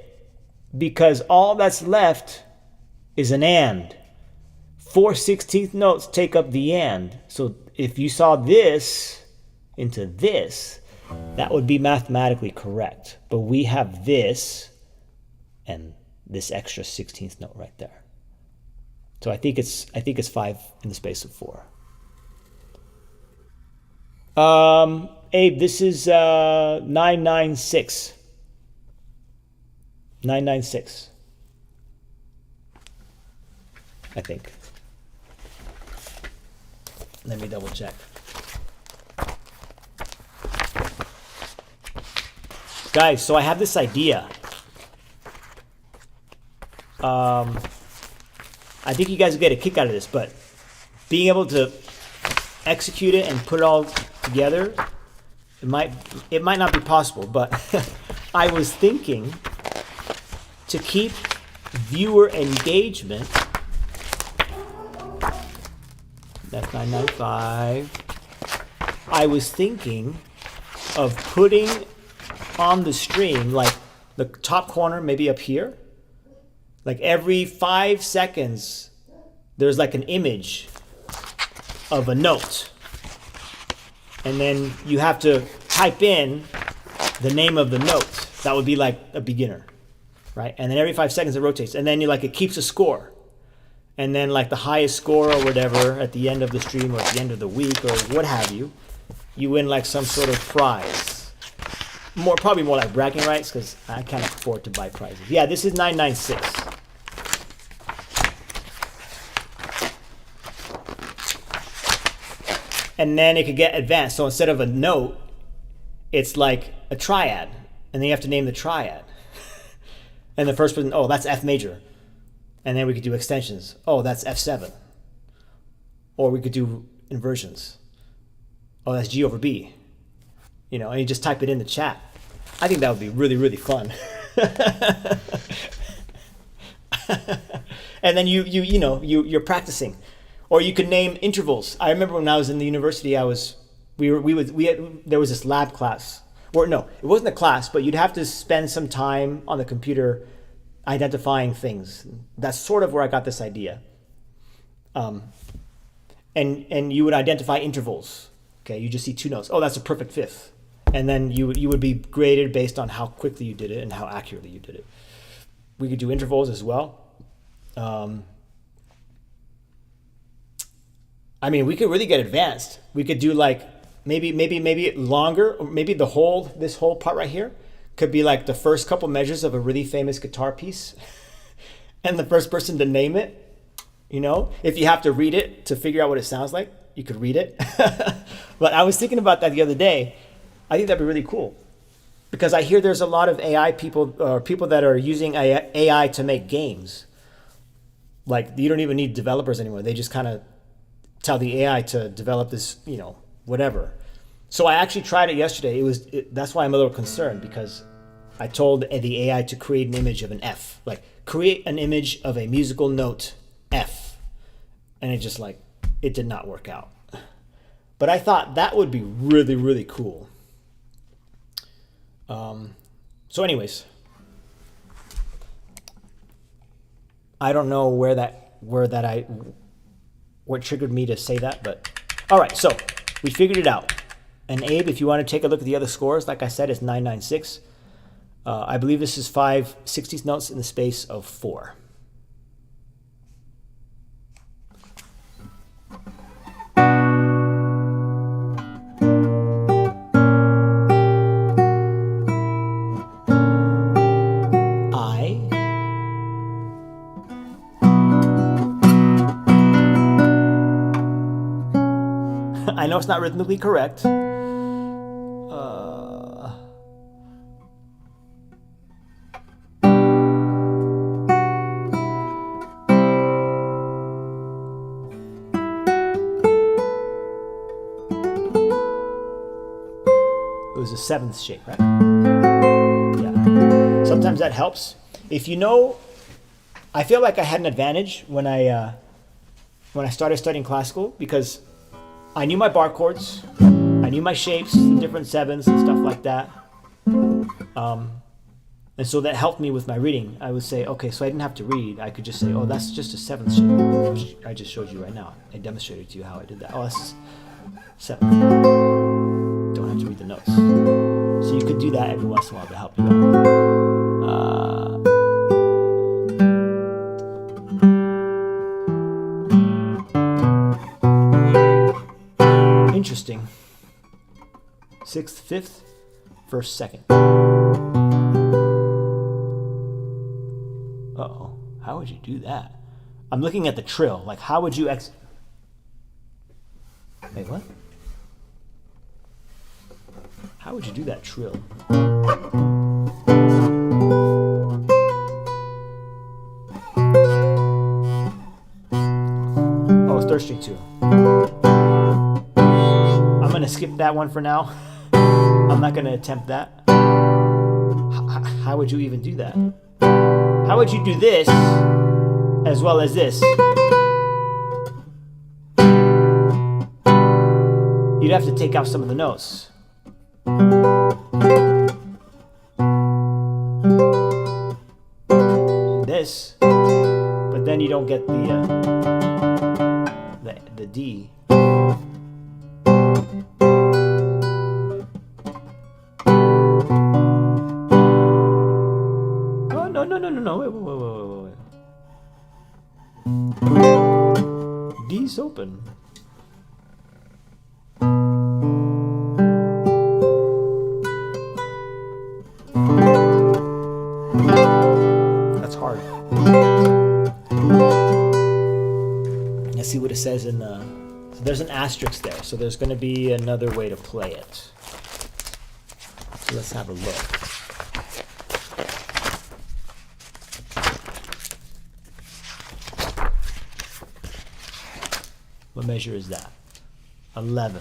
because all that's left is an and. 4/16 notes take up the and. So if you saw this into this, that would be mathematically correct. But we have this and this extra 16th note right there. So I think it's 5 in the space of 4. Abe, this is 996. 996. I think. Let me double check. Guys, so I have this idea. I think you guys will get a kick out of this, but being able to execute it and put it all together, it might not be possible, but I was thinking to keep viewer engagement. That's 995. I was thinking of putting on the stream, like the top corner, maybe up here, like every 5 seconds, there's like an image of a note. And then you have to type in the name of the note. That would be like a beginner, right? And then every 5 seconds it rotates. And then it keeps a score. And then like the highest score or whatever at the end of the stream or at the end of the week or what have you, you win like some sort of prize. Probably more like bragging rights because I can't afford to buy prizes. Yeah, this is 996. And then it could get advanced. So instead of a note, it's like a triad. And then you have to name the triad. And the first person, oh, that's F major. And then we could do extensions. Oh, that's F7. Or we could do inversions. Oh, that's G over B. And you just type it in the chat. I think that would be really, really fun. And then you're practicing. Or you could name intervals. I remember when I was in the university, there was this lab class. Or no, it wasn't a class, but you'd have to spend some time on the computer identifying things. That's sort of where I got this idea. And you would identify intervals. Okay, you just see 2 notes. Oh, that's a perfect fifth. And then you would be graded based on how quickly you did it and how accurately you did it. We could do intervals as well. We could really get advanced. We could do like maybe longer, or maybe this whole part right here could be like the first couple measures of a really famous guitar piece and the first person to name it. If you have to read it to figure out what it sounds like, you could read it. But I was thinking about that the other day. I think that'd be really cool because I hear there's a lot of AI people or people that are using AI to make games. Like you don't even need developers anymore. They just kind of tell the AI to develop this, whatever. So I actually tried it yesterday. That's why I'm a little concerned because I told the AI to create an image of an F, like create an image of a musical note F, and it did not work out. But I thought that would be really, really cool. So anyways, I don't know what triggered me to say that, but all right, so we figured it out. And Abe, if you want to take a look at the other scores, like I said, it's 996. I believe this is 5/60 notes in the space of 4. I know it's not rhythmically correct. It was a 7th shape, right? Yeah. Sometimes that helps. If I feel like I had an advantage when I started studying classical because I knew my bar chords, I knew my shapes, the different 7s and stuff like that. And so that helped me with my reading. I would say, okay, so I didn't have to read. I could just say, oh, that's just a 7th shape, which I just showed you right now. I demonstrated to you how I did that. Oh, that's 7. Don't have to read the notes. So you could do that every once in a while to help you out. Interesting. 6th, 5th, 1st, 2nd. Uh-oh. How would you do that? I'm looking at the trill. Like, how would you Wait, what? How would you do that trill? Oh, it's 3rd string too. I'm going to skip that one for now. I'm not going to attempt that. How would you even do that? How would you do this as well as this? You'd have to take out some of the notes. This, but then you don't get the D. Oh no! Wait. D's open. That's hard. Let's see what it says in the... So there's an asterisk there, so there's going to be another way to play it. So let's have a look. What measure is that? 11.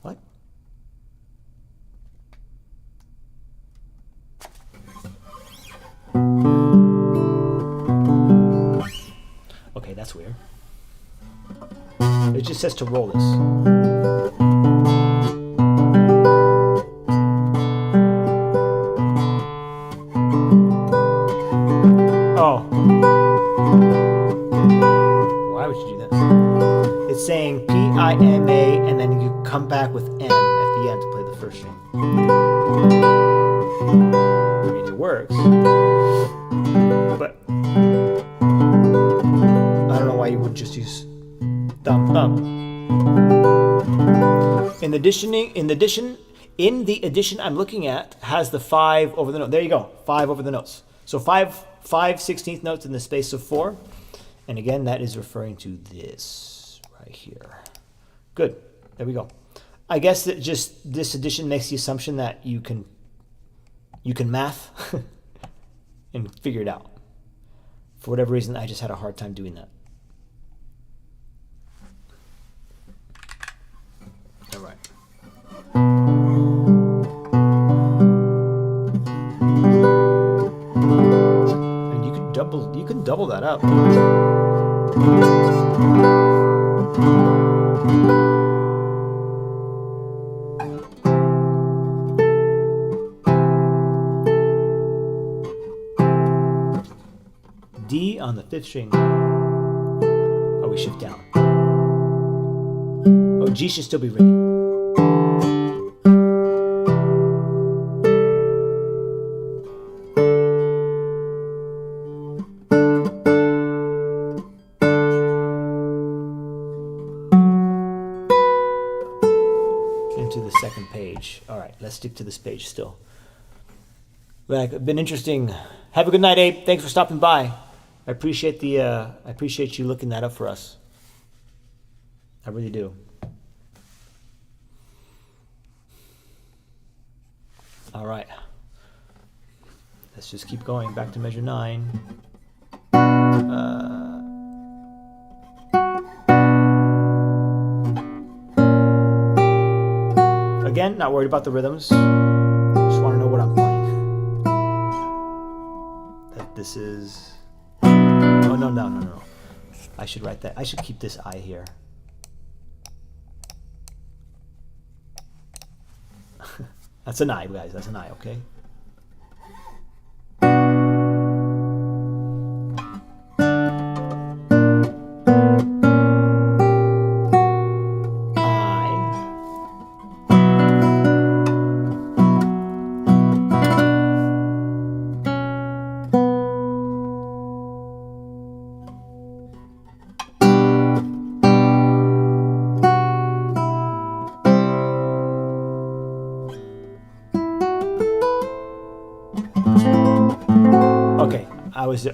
What? Okay, that's weird. It just says to roll this. Oh. Why would you do that? It's saying P-I-M-A, and then you come back with M at the end to play the 1st string. I mean, it works. But I don't know why you would just use thumb. In the edition I'm looking at has the 5 over the note. There you go, 5 over the notes. So 5 16th notes in the space of 4. And again, that is referring to this right here. Good, there we go. I guess that just this edition makes the assumption that you can math and figure it out. For whatever reason, I just had a hard time doing that. All right. And you can double that up. D on the 5th string. Oh, we shift down. Oh, G should still be ringing. Into the 2nd page. All right, let's stick to this page still. Well, it's been interesting. Have a good night, Abe. Thanks for stopping by. I appreciate you looking that up for us. I really do. All right. Let's just keep going back to measure 9. Again, not worried about the rhythms. Just want to know what I'm playing. That this is... Oh, no. I should write that. I should keep this I here. That's an I, guys. That's an I, okay?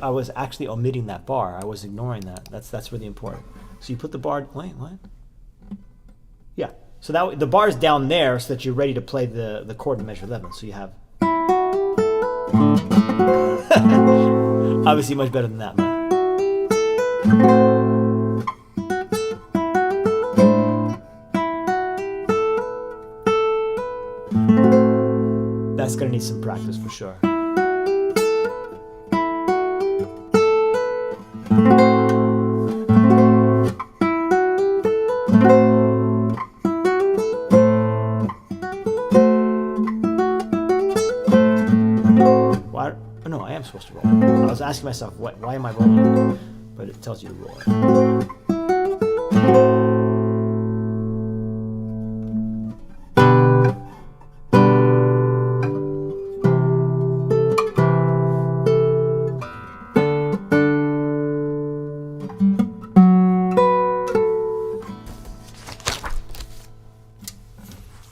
I was actually omitting that bar. I was ignoring that. That's really important. So you put the bar. Wait, what? Yeah. So that the bar is down there, so that you're ready to play the chord in measure 11. So you have obviously much better than that. That's gonna need some practice for sure. No, I am supposed to roll it. I was asking myself, why am I rolling it? But it tells you to roll it.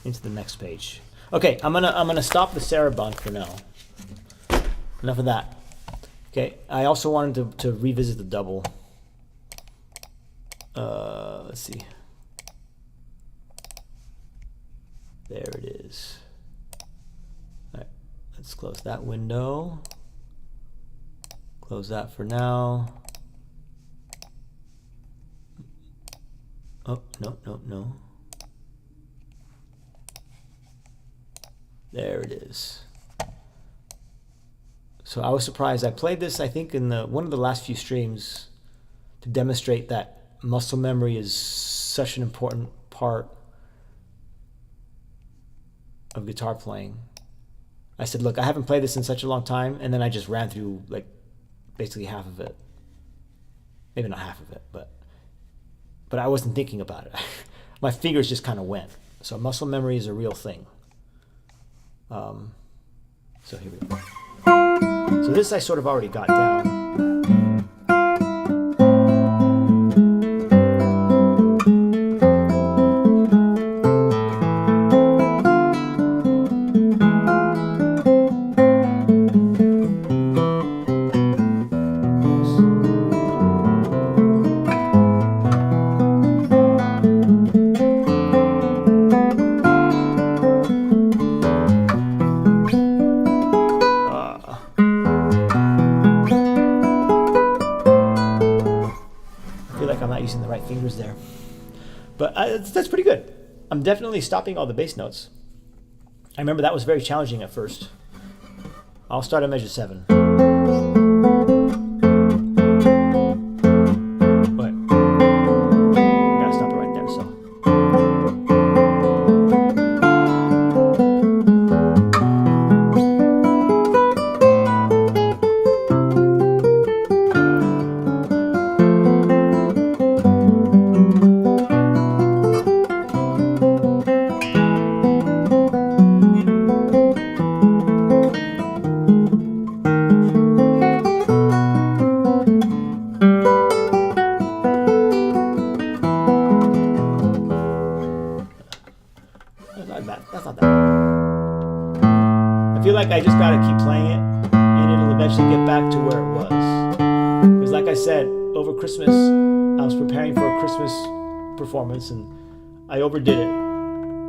Into the next page. Okay, I'm gonna stop the Sarabande for now. Enough of that. Okay, I also wanted to revisit the double. Let's see. There it is. All right, let's close that window. Close that for now. Oh, no. There it is. So I was surprised. I played this, I think, in one of the last few streams to demonstrate that muscle memory is such an important part of guitar playing. I said, look, I haven't played this in such a long time, and then I just ran through like basically half of it. Maybe not half of it, but I wasn't thinking about it. My fingers just kind of went. So muscle memory is a real thing. So here we go. So this I sort of already got down. Using the right fingers there, but that's pretty good. I'm definitely stopping all the bass notes. I remember that was very challenging at first. I'll start at measure 7. But I gotta stop it right there. So. That's not that bad. I feel like I just gotta keep playing it, and it'll eventually get back to where it was. Because like I said, over Christmas, I was preparing for a Christmas performance, and I overdid it,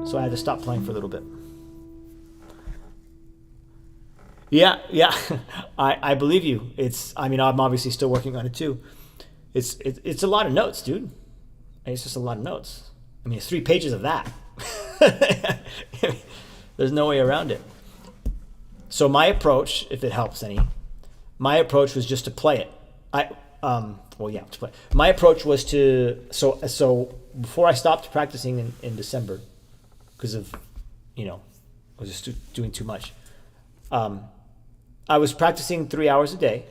so I had to stop playing for a little bit. Yeah, I believe you. I'm obviously still working on it too. It's a lot of notes, dude. It's just a lot of notes. I mean, it's 3 pages of that. There's no way around it. So my approach, if it helps any, my approach was just to play it. To play. My approach was to so before I stopped practicing in December, because of I was just doing too much. I was practicing 3 hours a day,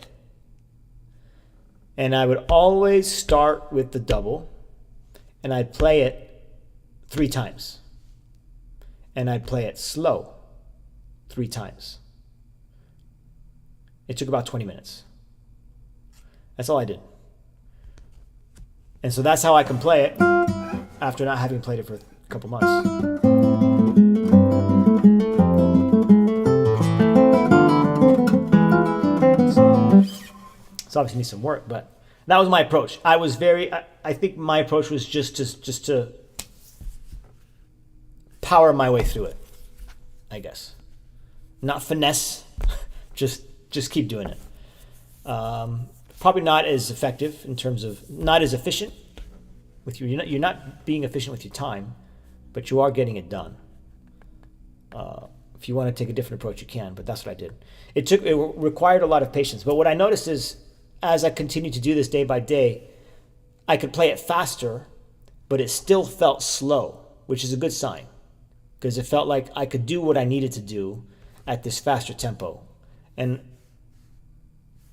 and I would always start with the double, and I'd play it 3 times, and I'd play it slow 3 times. It took about 20 minutes. That's all I did. And so that's how I can play it after not having played it for a couple months. So obviously needs some work, but that was my approach. I think my approach was just to power my way through it, I guess. Not finesse, just keep doing it. Probably not as effective in terms of, not as efficient with you're not being efficient with your time, but you are getting it done. If you want to take a different approach, you can, but that's what I did. It required a lot of patience, but what I noticed is, as I continued to do this day by day, I could play it faster, but it still felt slow, which is a good sign, because it felt like I could do what I needed to do at this faster tempo. And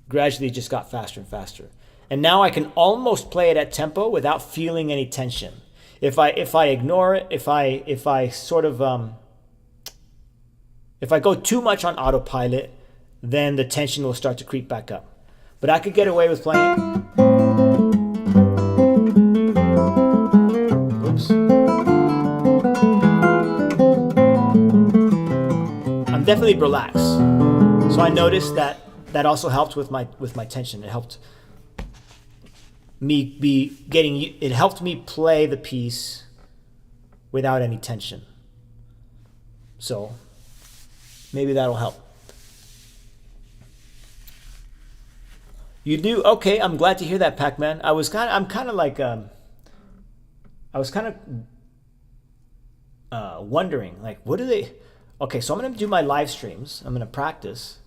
gradually it just got faster and faster. And now I can almost play it at tempo without feeling any tension. If I ignore it, if I go too much on autopilot, then the tension will start to creep back up. But I could get away with playing. Oops. I'm definitely relaxed. So I noticed that also helped with my tension. It helped it helped me play the piece without any tension. So maybe that'll help. You do? Okay, I'm glad to hear that, Pac-Man. I was kind of wondering, like, what do they? Okay, so I'm gonna do my live streams. I'm gonna practice.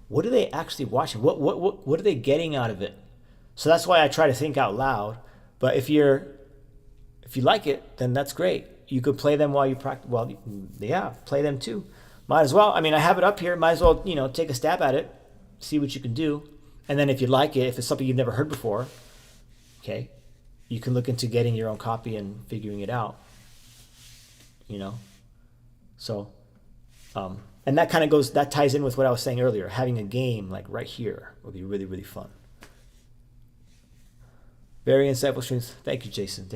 What are they actually watching? What are they getting out of it? So that's why I try to think out loud. But if you like it, then that's great. You could play them while you practice. Well, yeah, play them too. Might as well. I mean, I have it up here. Might as well, take a stab at it, see what you can do. And then if you like it, if it's something you've never heard before, okay, you can look into getting your own copy and figuring it out, So, and that ties in with what I was saying earlier. Having a game like right here would be really, really fun. Very insightful streams. Thank you, Jason.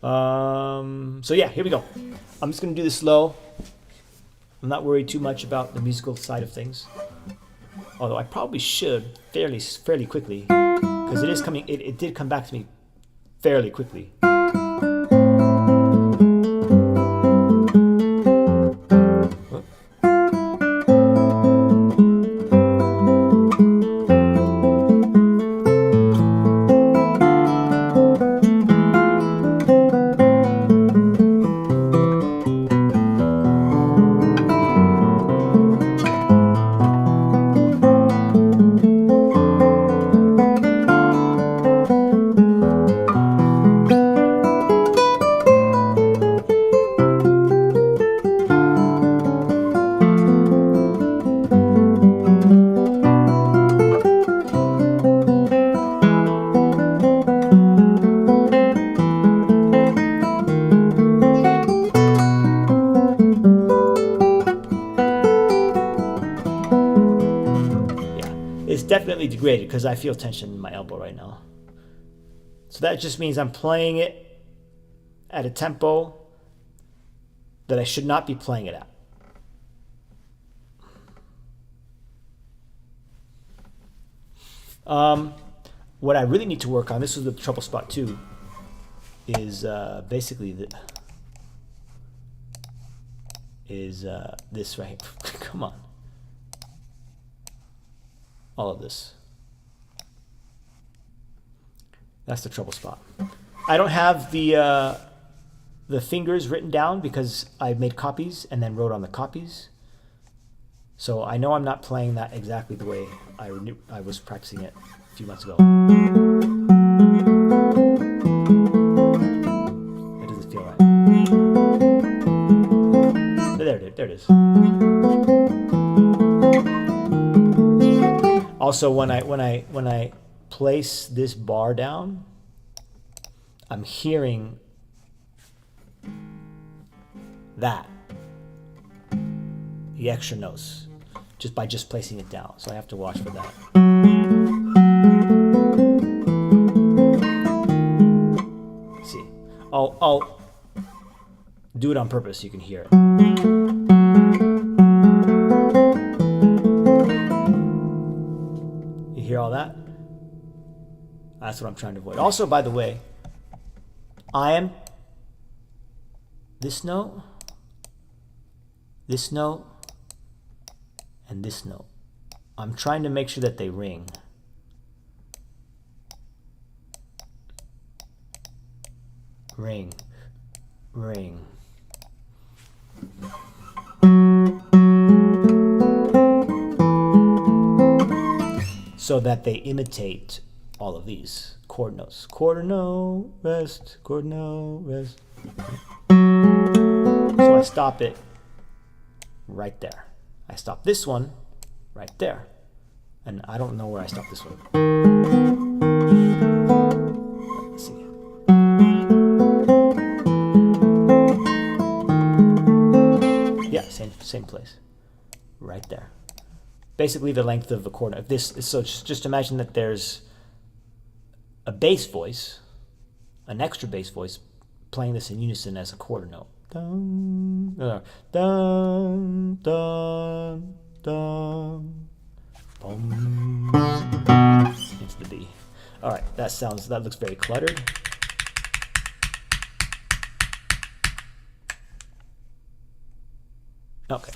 So yeah, here we go. I'm just going to do this slow. I'm not worried too much about the musical side of things. Although I probably should fairly quickly, because it is coming. It did come back to me fairly quickly. Definitely degraded because I feel tension in my elbow right now. So that just means I'm playing it at a tempo that I should not be playing it at. What I really need to work on, this was the trouble spot too, is basically this right here. Come on. All of this. That's the trouble spot. I don't have the fingers written down because I made copies and then wrote on the copies. So I know I'm not playing that exactly the way I was practicing it a few months ago. It doesn't feel right. There it is. Also, when I place this bar down, I'm hearing that, the extra notes, just by placing it down. So I have to watch for that. See, I'll do it on purpose so you can hear it. You hear all that? That's what I'm trying to avoid. Also, by the way, I am this note, and this note. I'm trying to make sure that they ring. Ring, ring. So that they imitate all of these chord notes. Quarter note, rest, quarter note, rest. So I stop it right there. I stop this one right there. And I don't know where I stop this one. Let's see. Yeah, same place. Right there. Basically the length of the chord note. So just imagine that there's a bass voice, an extra bass voice, playing this in unison as a quarter note. Dun, dun, dun, dun, boom. It's the B. All right, that looks very cluttered. Okay.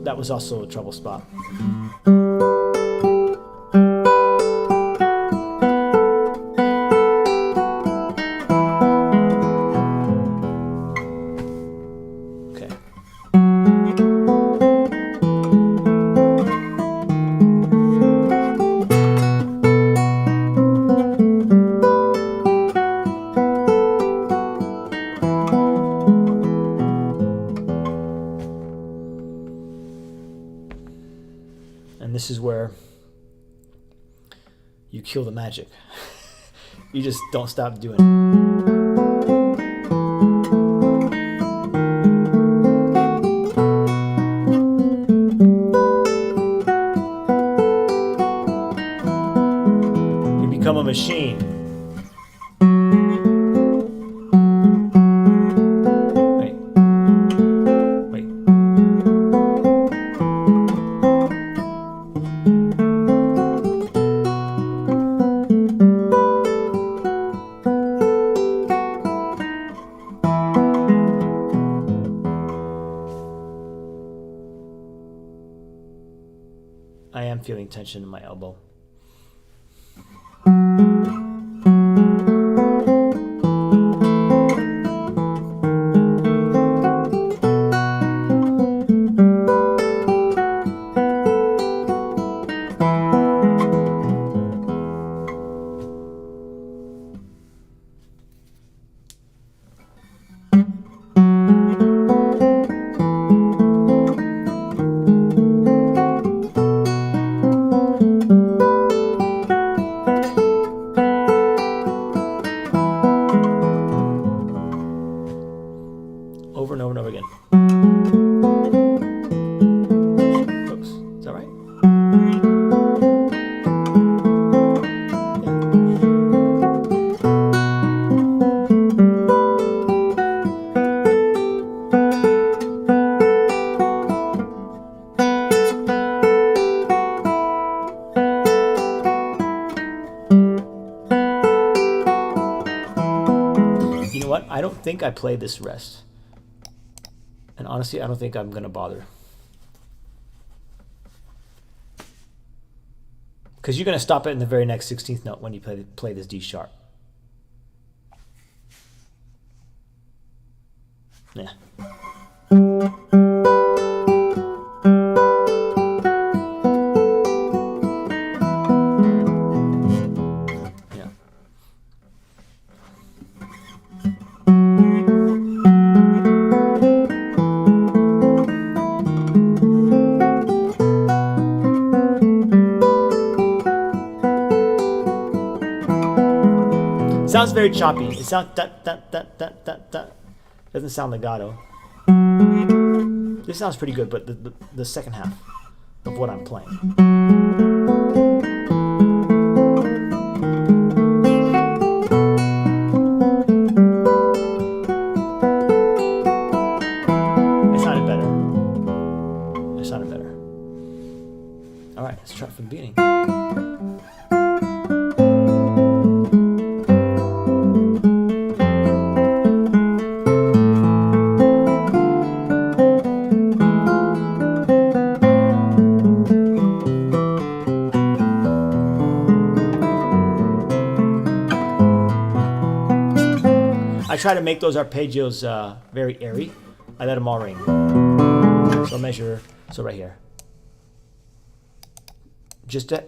That was also a trouble spot. Okay. And this is where you kill the magic. You just don't stop doing it. You become a machine. I am feeling tension in my elbow. Over and over and over again. Oops, is that right? You know what? I don't think I played this rest. And honestly, I don't think I'm going to bother. Because you're going to stop it in the very next 16th note when you play this D sharp. Yeah. Sounds very choppy. It sounds doesn't sound legato. This sounds pretty good, but the second half of what I'm playing. It sounded better. It sounded better. All right, let's try it from the beginning. I try to make those arpeggios very airy. I let them all ring. So measure, so right here. Just to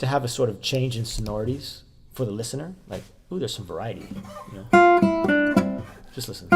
have a sort of change in sonorities for the listener. Like, ooh, there's some variety, you know. Just listen.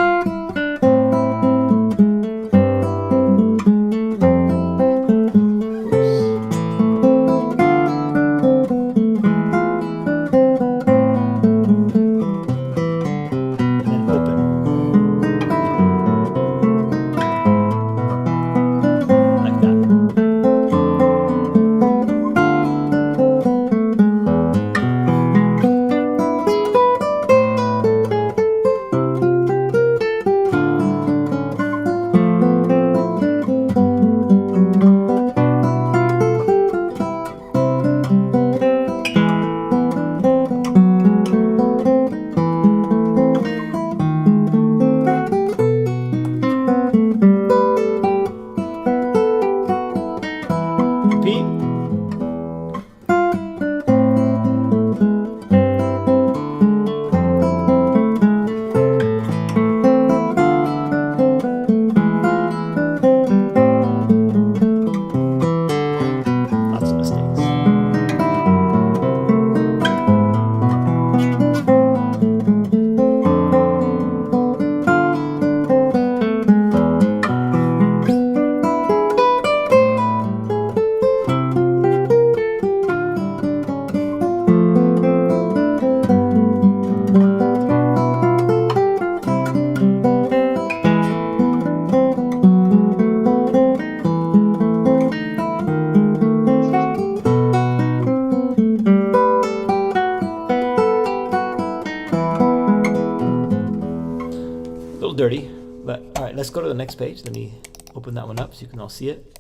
Dirty, but all right, let's go to the next page. Let me open that one up so you can all see it.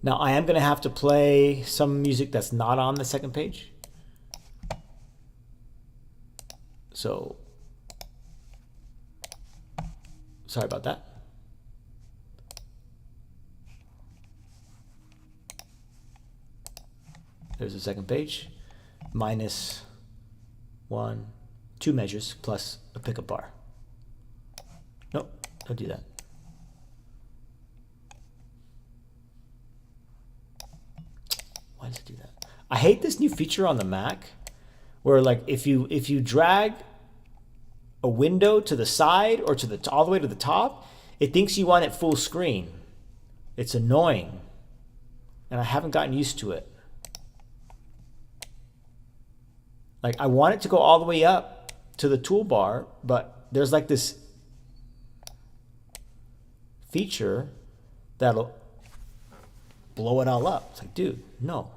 Now I am going to have to play some music that's not on the second page. So sorry about that. There's the second page. Minus 1, 2 measures plus a pickup bar. Nope, don't do that. Why does it do that? I hate this new feature on the Mac where like if you drag a window to the side or to the all the way to the top, it thinks you want it full screen. It's annoying. And I haven't gotten used to it. Like I want it to go all the way up to the toolbar, but there's like this feature that'll blow it all up. It's like, dude, no,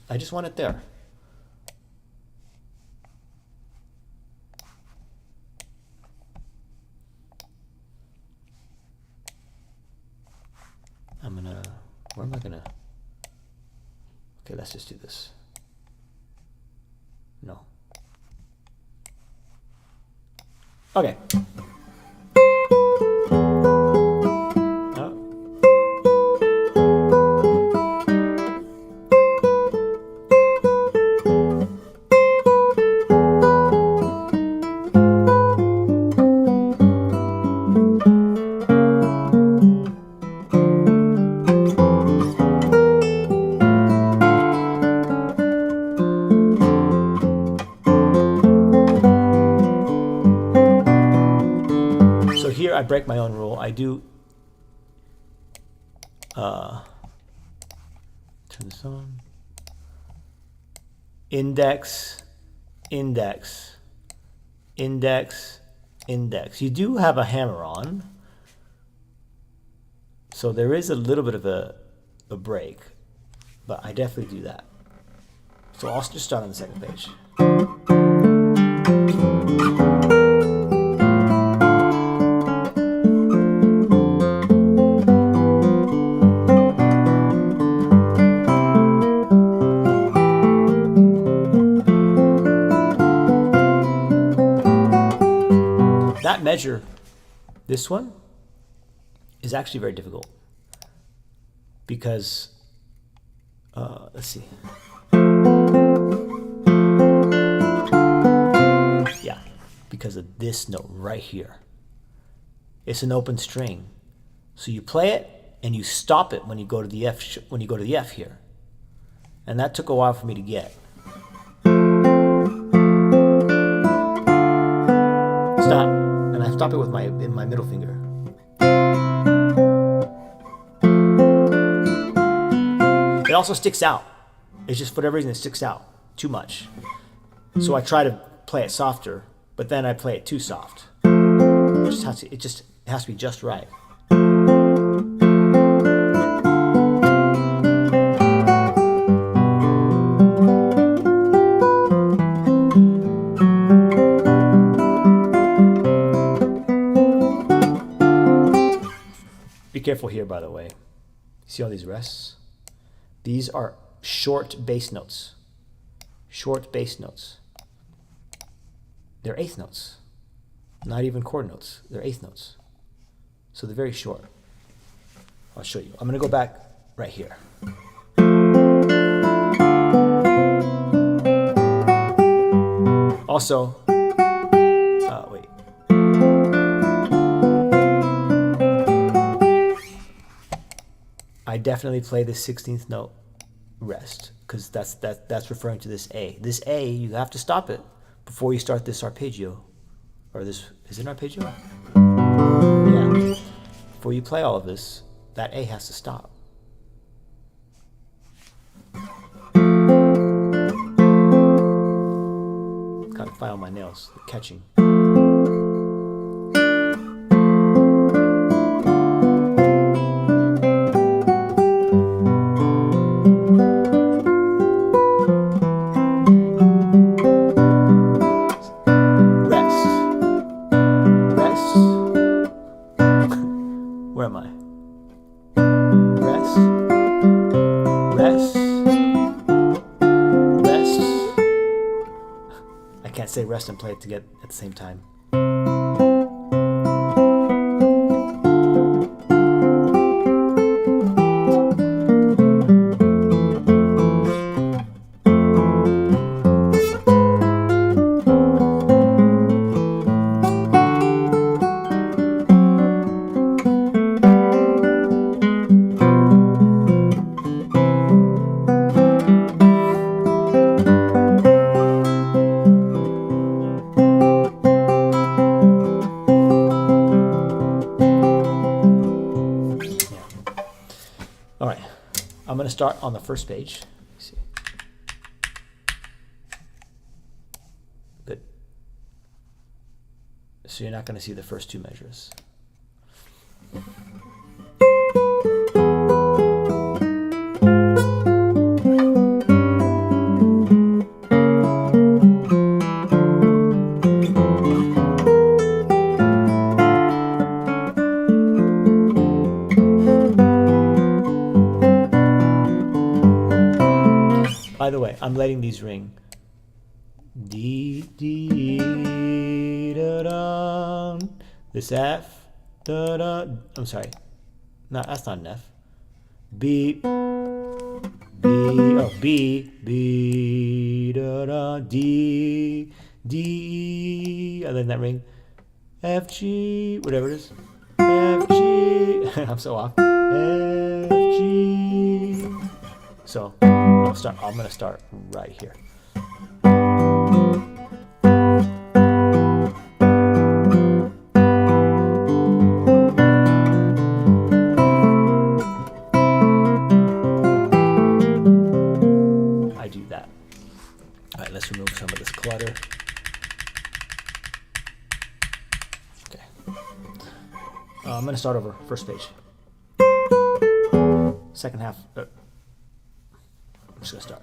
I just want it there. Where am I gonna? Okay, let's just do this. No. Okay. I break my own rule. I do turn this on. Index, index, index, index. You do have a hammer on, so there is a little bit of a break, but I definitely do that. So I'll just start on the second page. That measure, this one, is actually very difficult because, let's see. Yeah, because of this note right here. It's an open string. So you play it and you stop it when you go to the F, here. And that took a while for me to get. Stop. And I stop it with my middle finger. It also sticks out. It's just for whatever reason it sticks out too much. So I try to play it softer, but then I play it too soft. It just has to be just right. Be careful here, by the way. See all these rests? These are short bass notes. Short bass notes. They're eighth notes. Not even chord notes. They're eighth notes. So they're very short. I'll show you. I'm going to go back right here. Also, wait. I definitely play the 16th note rest because that's referring to this A. This A, you have to stop it before you start this arpeggio. Or this, is it an arpeggio? Yeah. Before you play all of this, that A has to stop. Gotta file my nails, they're catching. Where am I? Rest, rest, rest. I can't say rest and play it together at the same time. All right, I'm going to start on the first page. Let's see. Good. So you're not going to see the first two measures. By the way, I'm letting these ring. D, D, da, da. This F, da, da. I'm sorry. No, that's not an F. B, B, oh, B, B, da, da. D, D, and then that ring. F, G, whatever it is. F, G. I'm so off. F, G. So I'm going to start right here. All right, let's remove some of this clutter. Okay. I'm going to start over. First page. Second half. I'm just going to start.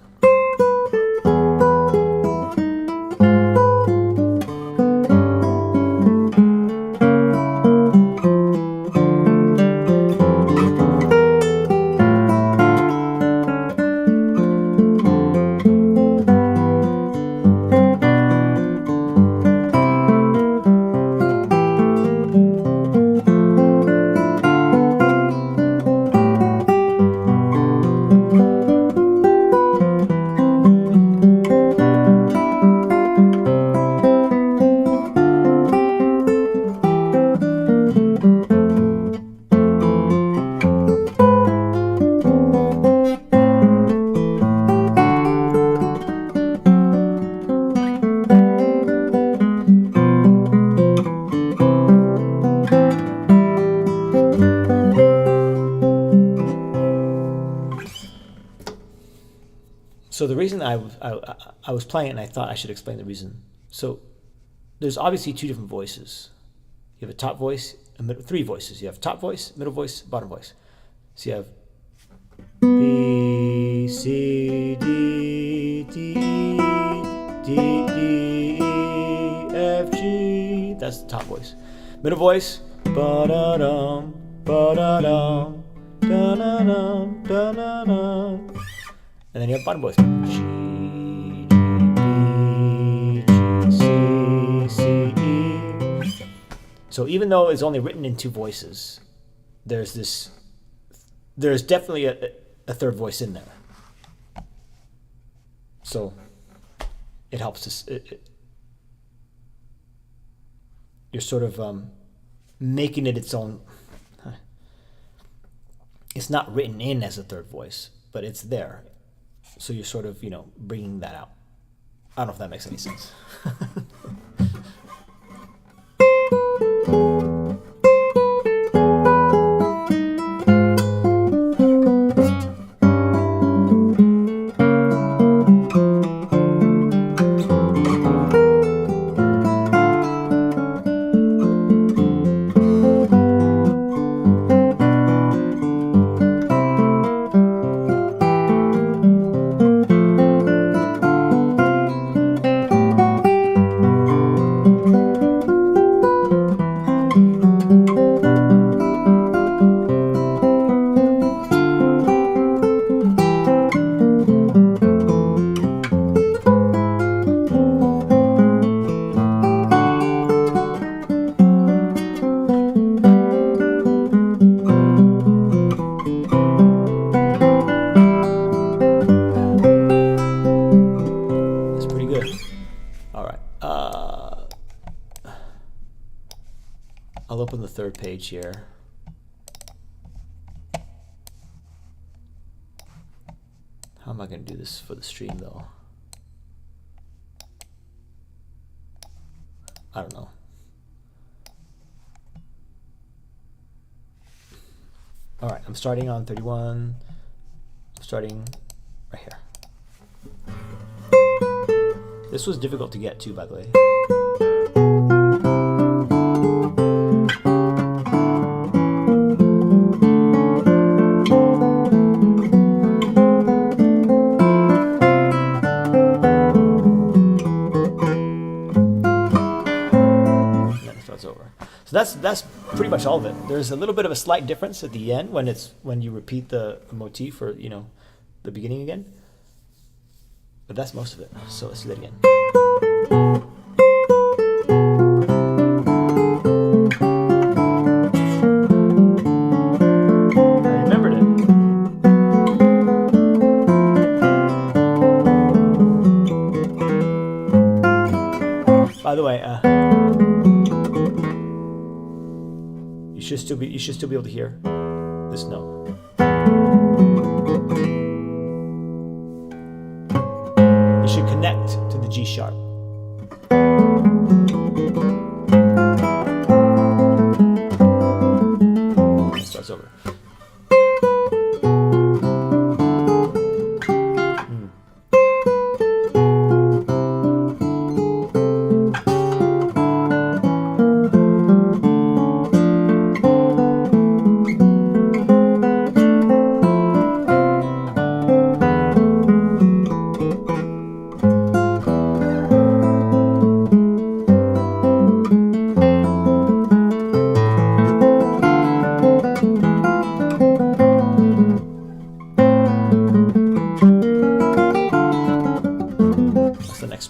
So the reason I was playing it, and I thought I should explain the reason. So there's obviously two different voices. You have a top voice, three voices. You have top voice, middle voice, bottom voice. So you have B, C, D, D, D, D, E, F, G. That's the top voice. Middle voice, ba-da-dum, ba-da-dum, da-da-dum, da-da-dum. And then you have bottom voice. G, D, B, G, C, C, E. So even though it's only written in two voices, there's definitely a third voice in there. So it helps to, you're sort of making it its own. It's not written in as a third voice, but it's there. So you're sort of, bringing that out. I don't know if that makes any sense. I'll open the third page here. How am I going to do this for the stream though? I don't know. All right, I'm starting on 31. I'm starting right here. This was difficult to get to, by the way. So that's pretty much all of it. There's a little bit of a slight difference at the end when you repeat the motif or the beginning again. But that's most of it. So let's do that again. I remembered it. By the way, you should still be able to hear this note. It should connect to the G sharp. It starts over.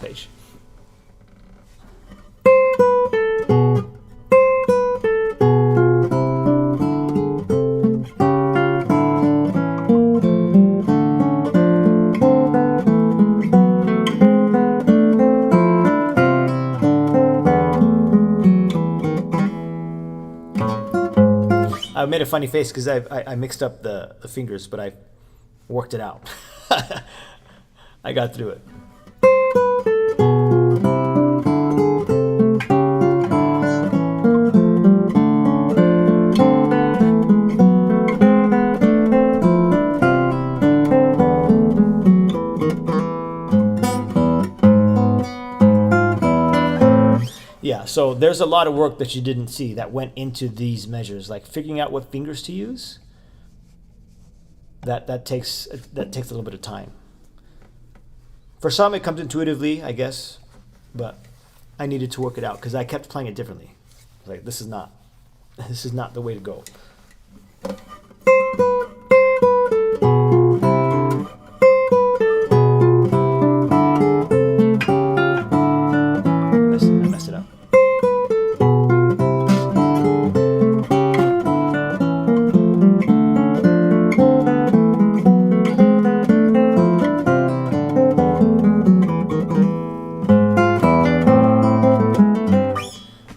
page. I made a funny face because I mixed up the fingers, but I worked it out. I got through it. Yeah, so there's a lot of work that you didn't see that went into these measures, like figuring out what fingers to use. That takes a little bit of time. For some, it comes intuitively, I guess, but I needed to work it out because I kept playing it differently. Like this is not the way to go. I messed it up.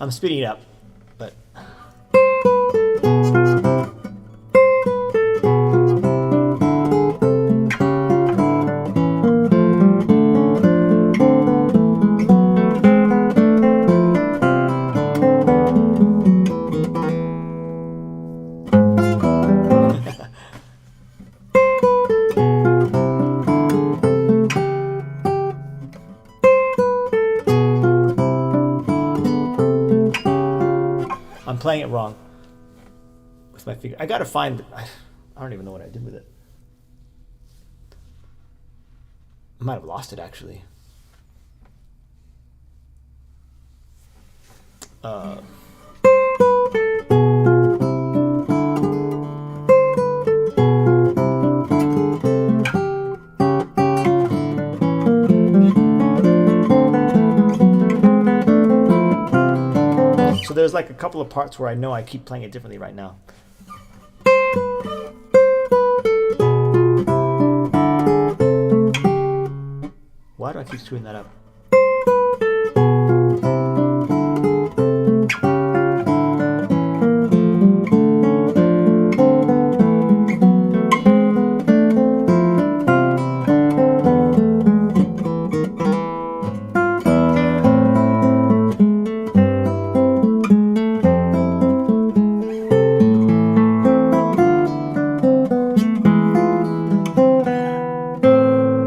I'm speeding it up, but I'm playing it wrong with my finger. I gotta find. I don't even know what I did with it. I might have lost it actually. So there's like a couple of parts where I know I keep playing it differently right now. Why do I keep screwing that up?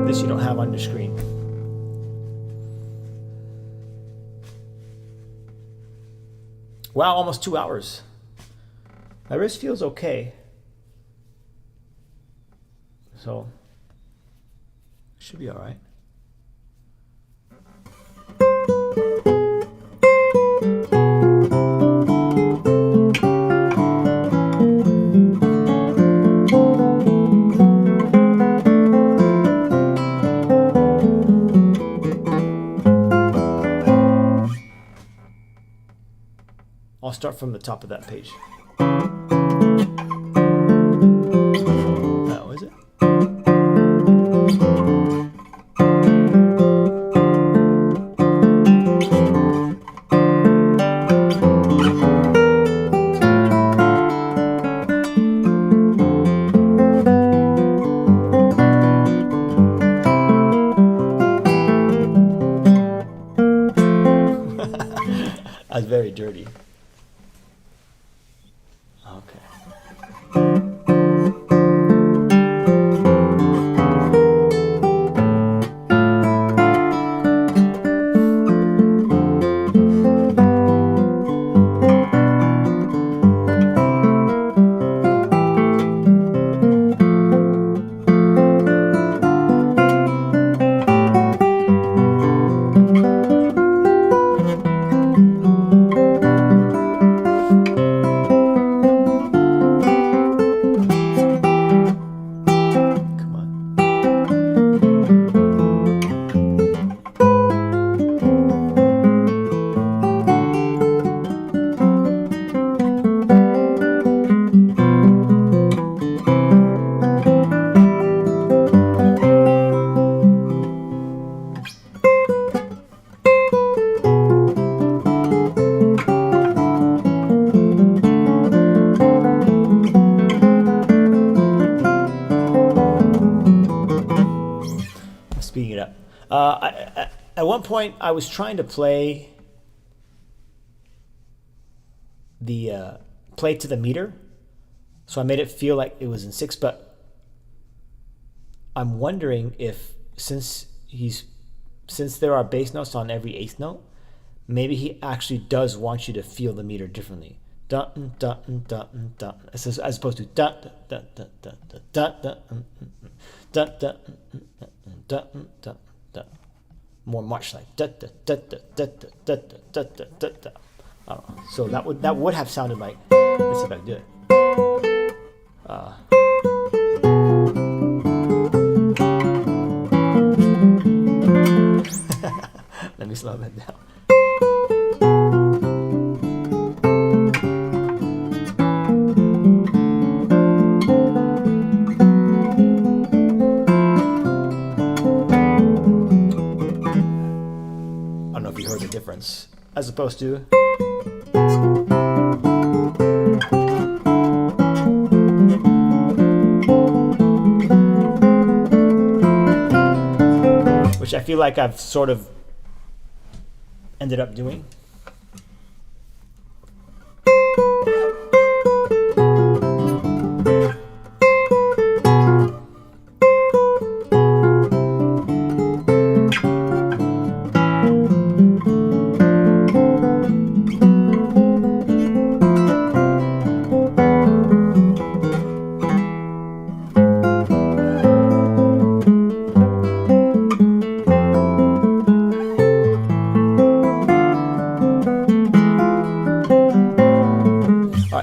This you don't have on your screen. Wow, almost 2 hours. My wrist feels okay. So, should be all right. I'll start from the top of that page. Oh, is it? That's very dirty. Okay. speeding it up. At one point, I was trying to play the play to the meter, so I made it feel like it was in 6. But I'm wondering if since there are bass notes on every 8th note, maybe he actually does want you to feel the meter differently. Dun dun dun dun, as opposed to dun dun dun dun dun dun dun dun dun dun dun. More march like da da da da da da da da da da da. I don't know. So that would have sounded like. Let's see if I can do it. Let me slow that down. I don't know if you heard the difference, as opposed to. Which I feel like I've sort of ended up doing.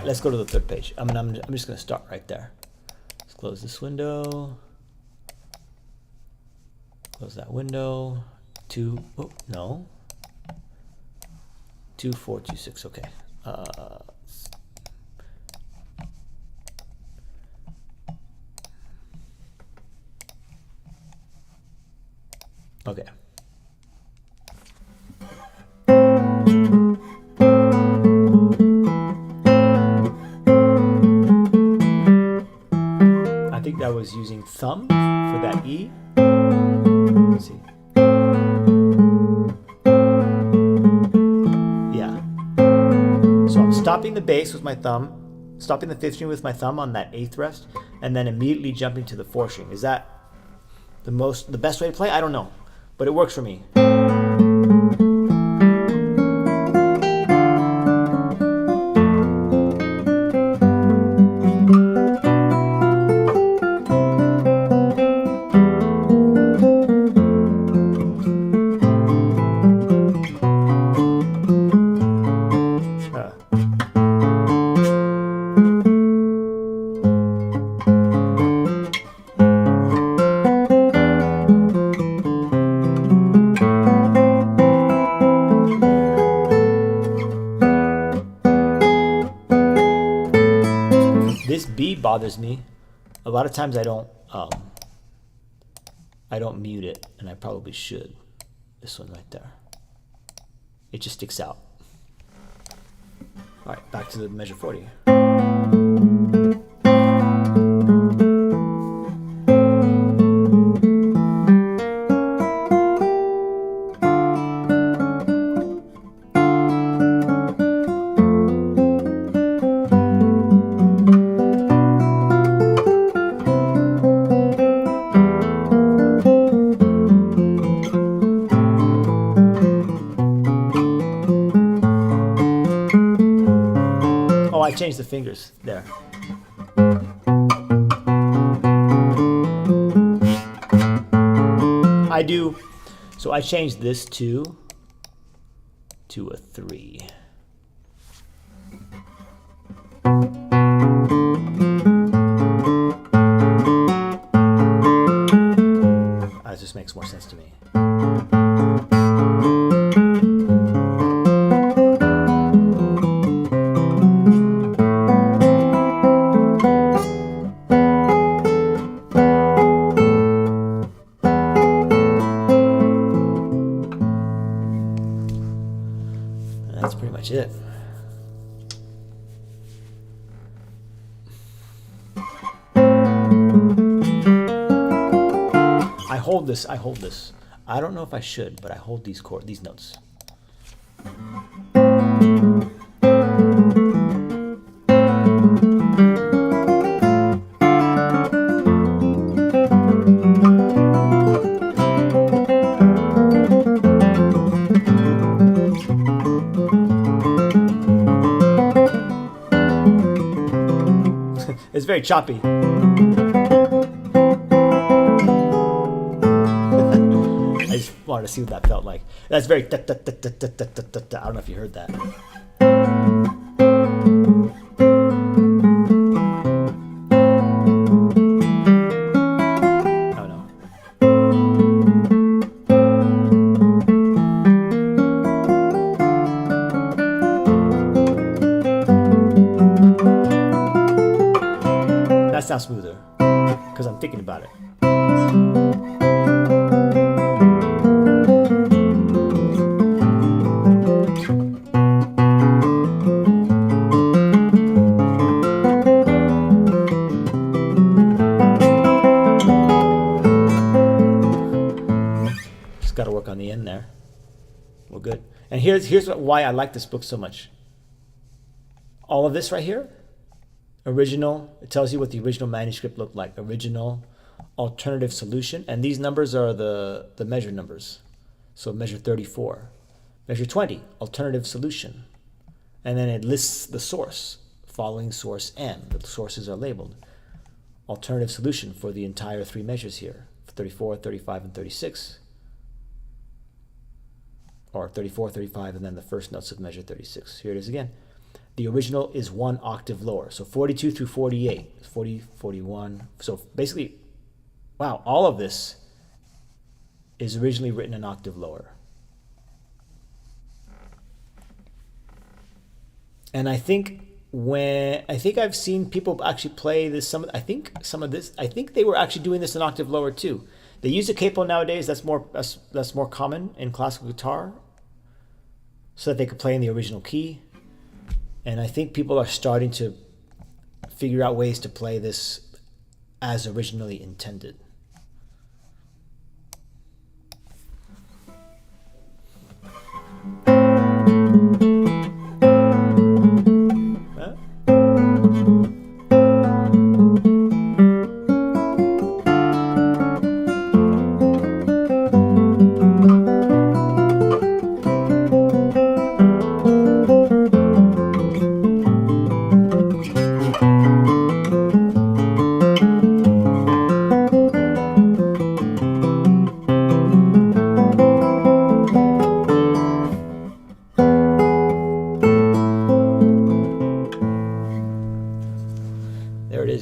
Let's go to the 3rd page. I'm just going to start right there. Let's close this window. Close that window. 2, oh, no. 2, 4, 2, 6, okay. Okay. I was using thumb for that E. Let's see. Yeah. So I'm stopping the bass with my thumb, stopping the 5th string with my thumb on that 8th rest, and then immediately jumping to the 4th string. Is that the best way to play? I don't know, but it works for me. This B bothers me. A lot of times I don't mute it, and I probably should. This one right there. It just sticks out. All right, back to the measure 40. I changed the fingers there. I do, so I changed this to a 3. That just makes more sense to me. That's pretty much it. I hold hold this. I hold this. I don't know if I should, but I hold these notes. It's very choppy. I just wanted to see what that felt like. That's very I don't know if you heard that. Oh no. That sounds smoother because I'm thinking about it. Got to work on the end there. Well, good. And here's why I like this book so much. All of this right here, original, it tells you what the original manuscript looked like. Original, alternative solution, and these numbers are the measure numbers. So measure 34, measure 20, alternative solution, and then it lists the source, following source N. The sources are labeled. Alternative solution for the entire three measures here, 34, 35, and 36. Or 34, 35, and then the first notes of measure 36. Here it is again. The original is one octave lower. So 42 through 48, 40, 41. So basically, wow, all of this is originally written an octave lower. And I think I've seen people actually play this. I think they were actually doing this an octave lower too. They use a capo nowadays. That's more common in classical guitar, so that they could play in the original key. And I think people are starting to figure out ways to play this as originally intended.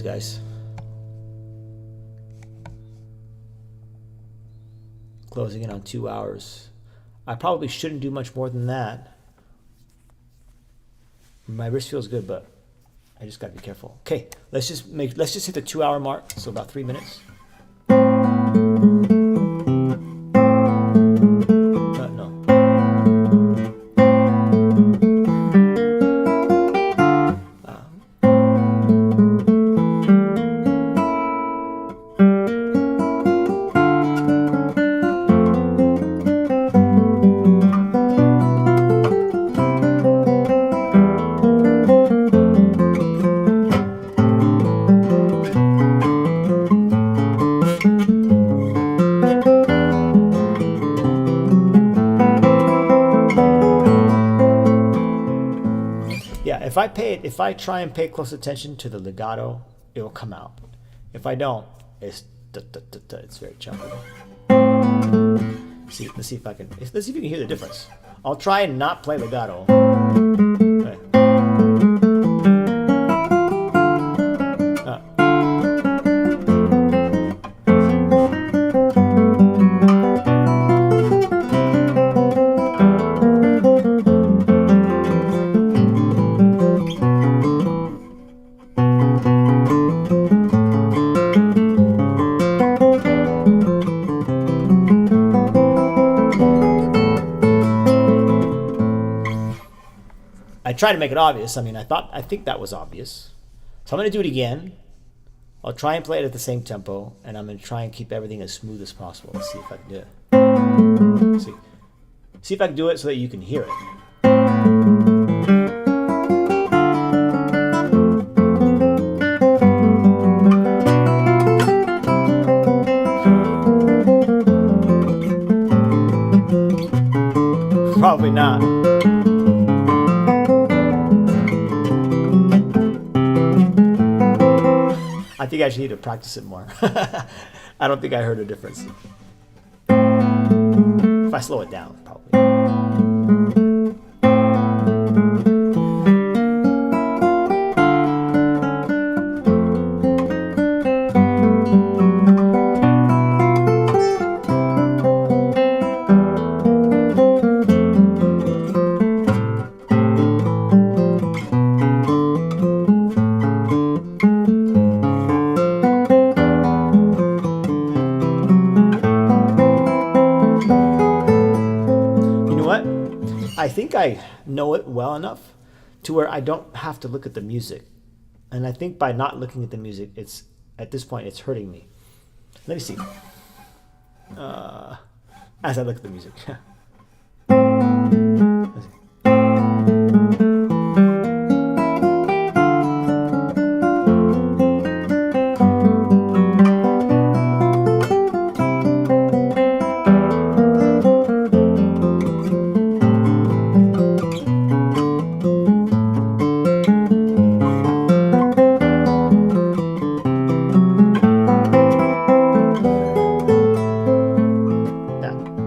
Guys, closing in on 2 hours. I probably shouldn't do much more than that. My wrist feels good, but I just gotta be careful. Okay, let's just hit the 2 hour mark. So about 3 minutes. If I try and pay close attention to the legato, it will come out. If I don't, it's very choppy. Let's see if you can hear the difference. I'll try and not play legato. Okay. I try to make it obvious. I mean, I think that was obvious. So I'm going to do it again. I'll try and play it at the same tempo, and I'm going to try and keep everything as smooth as possible. Let's see if I can do it. See if I can do it so that you can hear it. Probably not. I think I should need to practice it more. I don't think I heard a difference. If I slow it down, probably. I think I know it well enough to where I don't have to look at the music. And I think by not looking at the music, it's at this point, it's hurting me. Let me see. As I look at the music.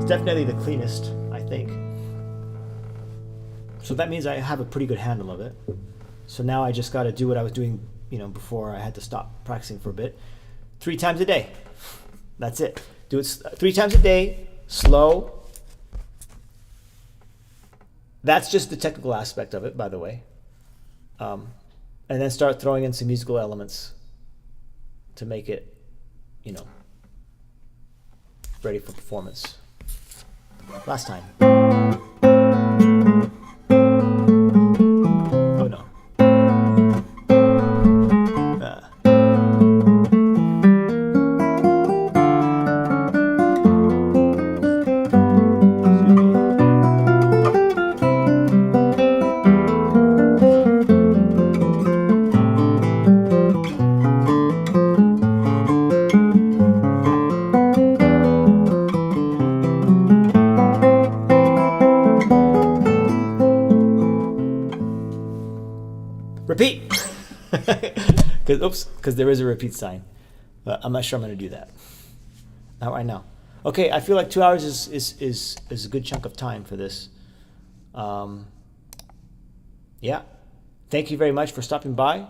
Definitely the cleanest, I think. So that means I have a pretty good handle of it. So now I just got to do what I was doing, before I had to stop practicing for a bit. 3 times a day. That's it. Do it 3 times a day, slow. That's just the technical aspect of it, by the way. And then start throwing in some musical elements to make it, ready for performance. Last time. Oh no. Repeat! Because there is a repeat sign. But I'm not sure I'm going to do that. Not right now. Okay, I feel like 2 hours is a good chunk of time for this. Yeah. Thank you very much for stopping by.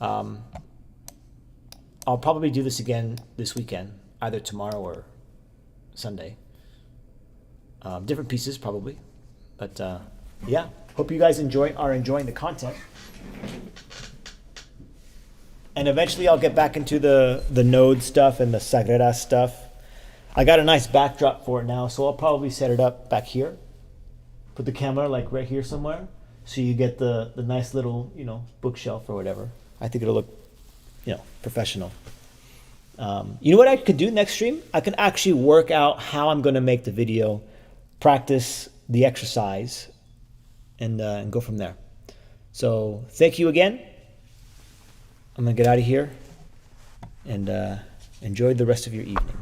I'll probably do this again this weekend, either tomorrow or Sunday. Different pieces, probably. But yeah, hope you guys are enjoying the content. And eventually I'll get back into the node stuff and the Sagrera stuff. I got a nice backdrop for it now, so I'll probably set it up back here. Put the camera like right here somewhere, so you get the nice little, bookshelf or whatever. I think it'll look, professional. You know what I could do next stream? I can actually work out how I'm going to make the video, practice the exercise, and go from there. So thank you again. I'm going to get out of here and enjoy the rest of your evening.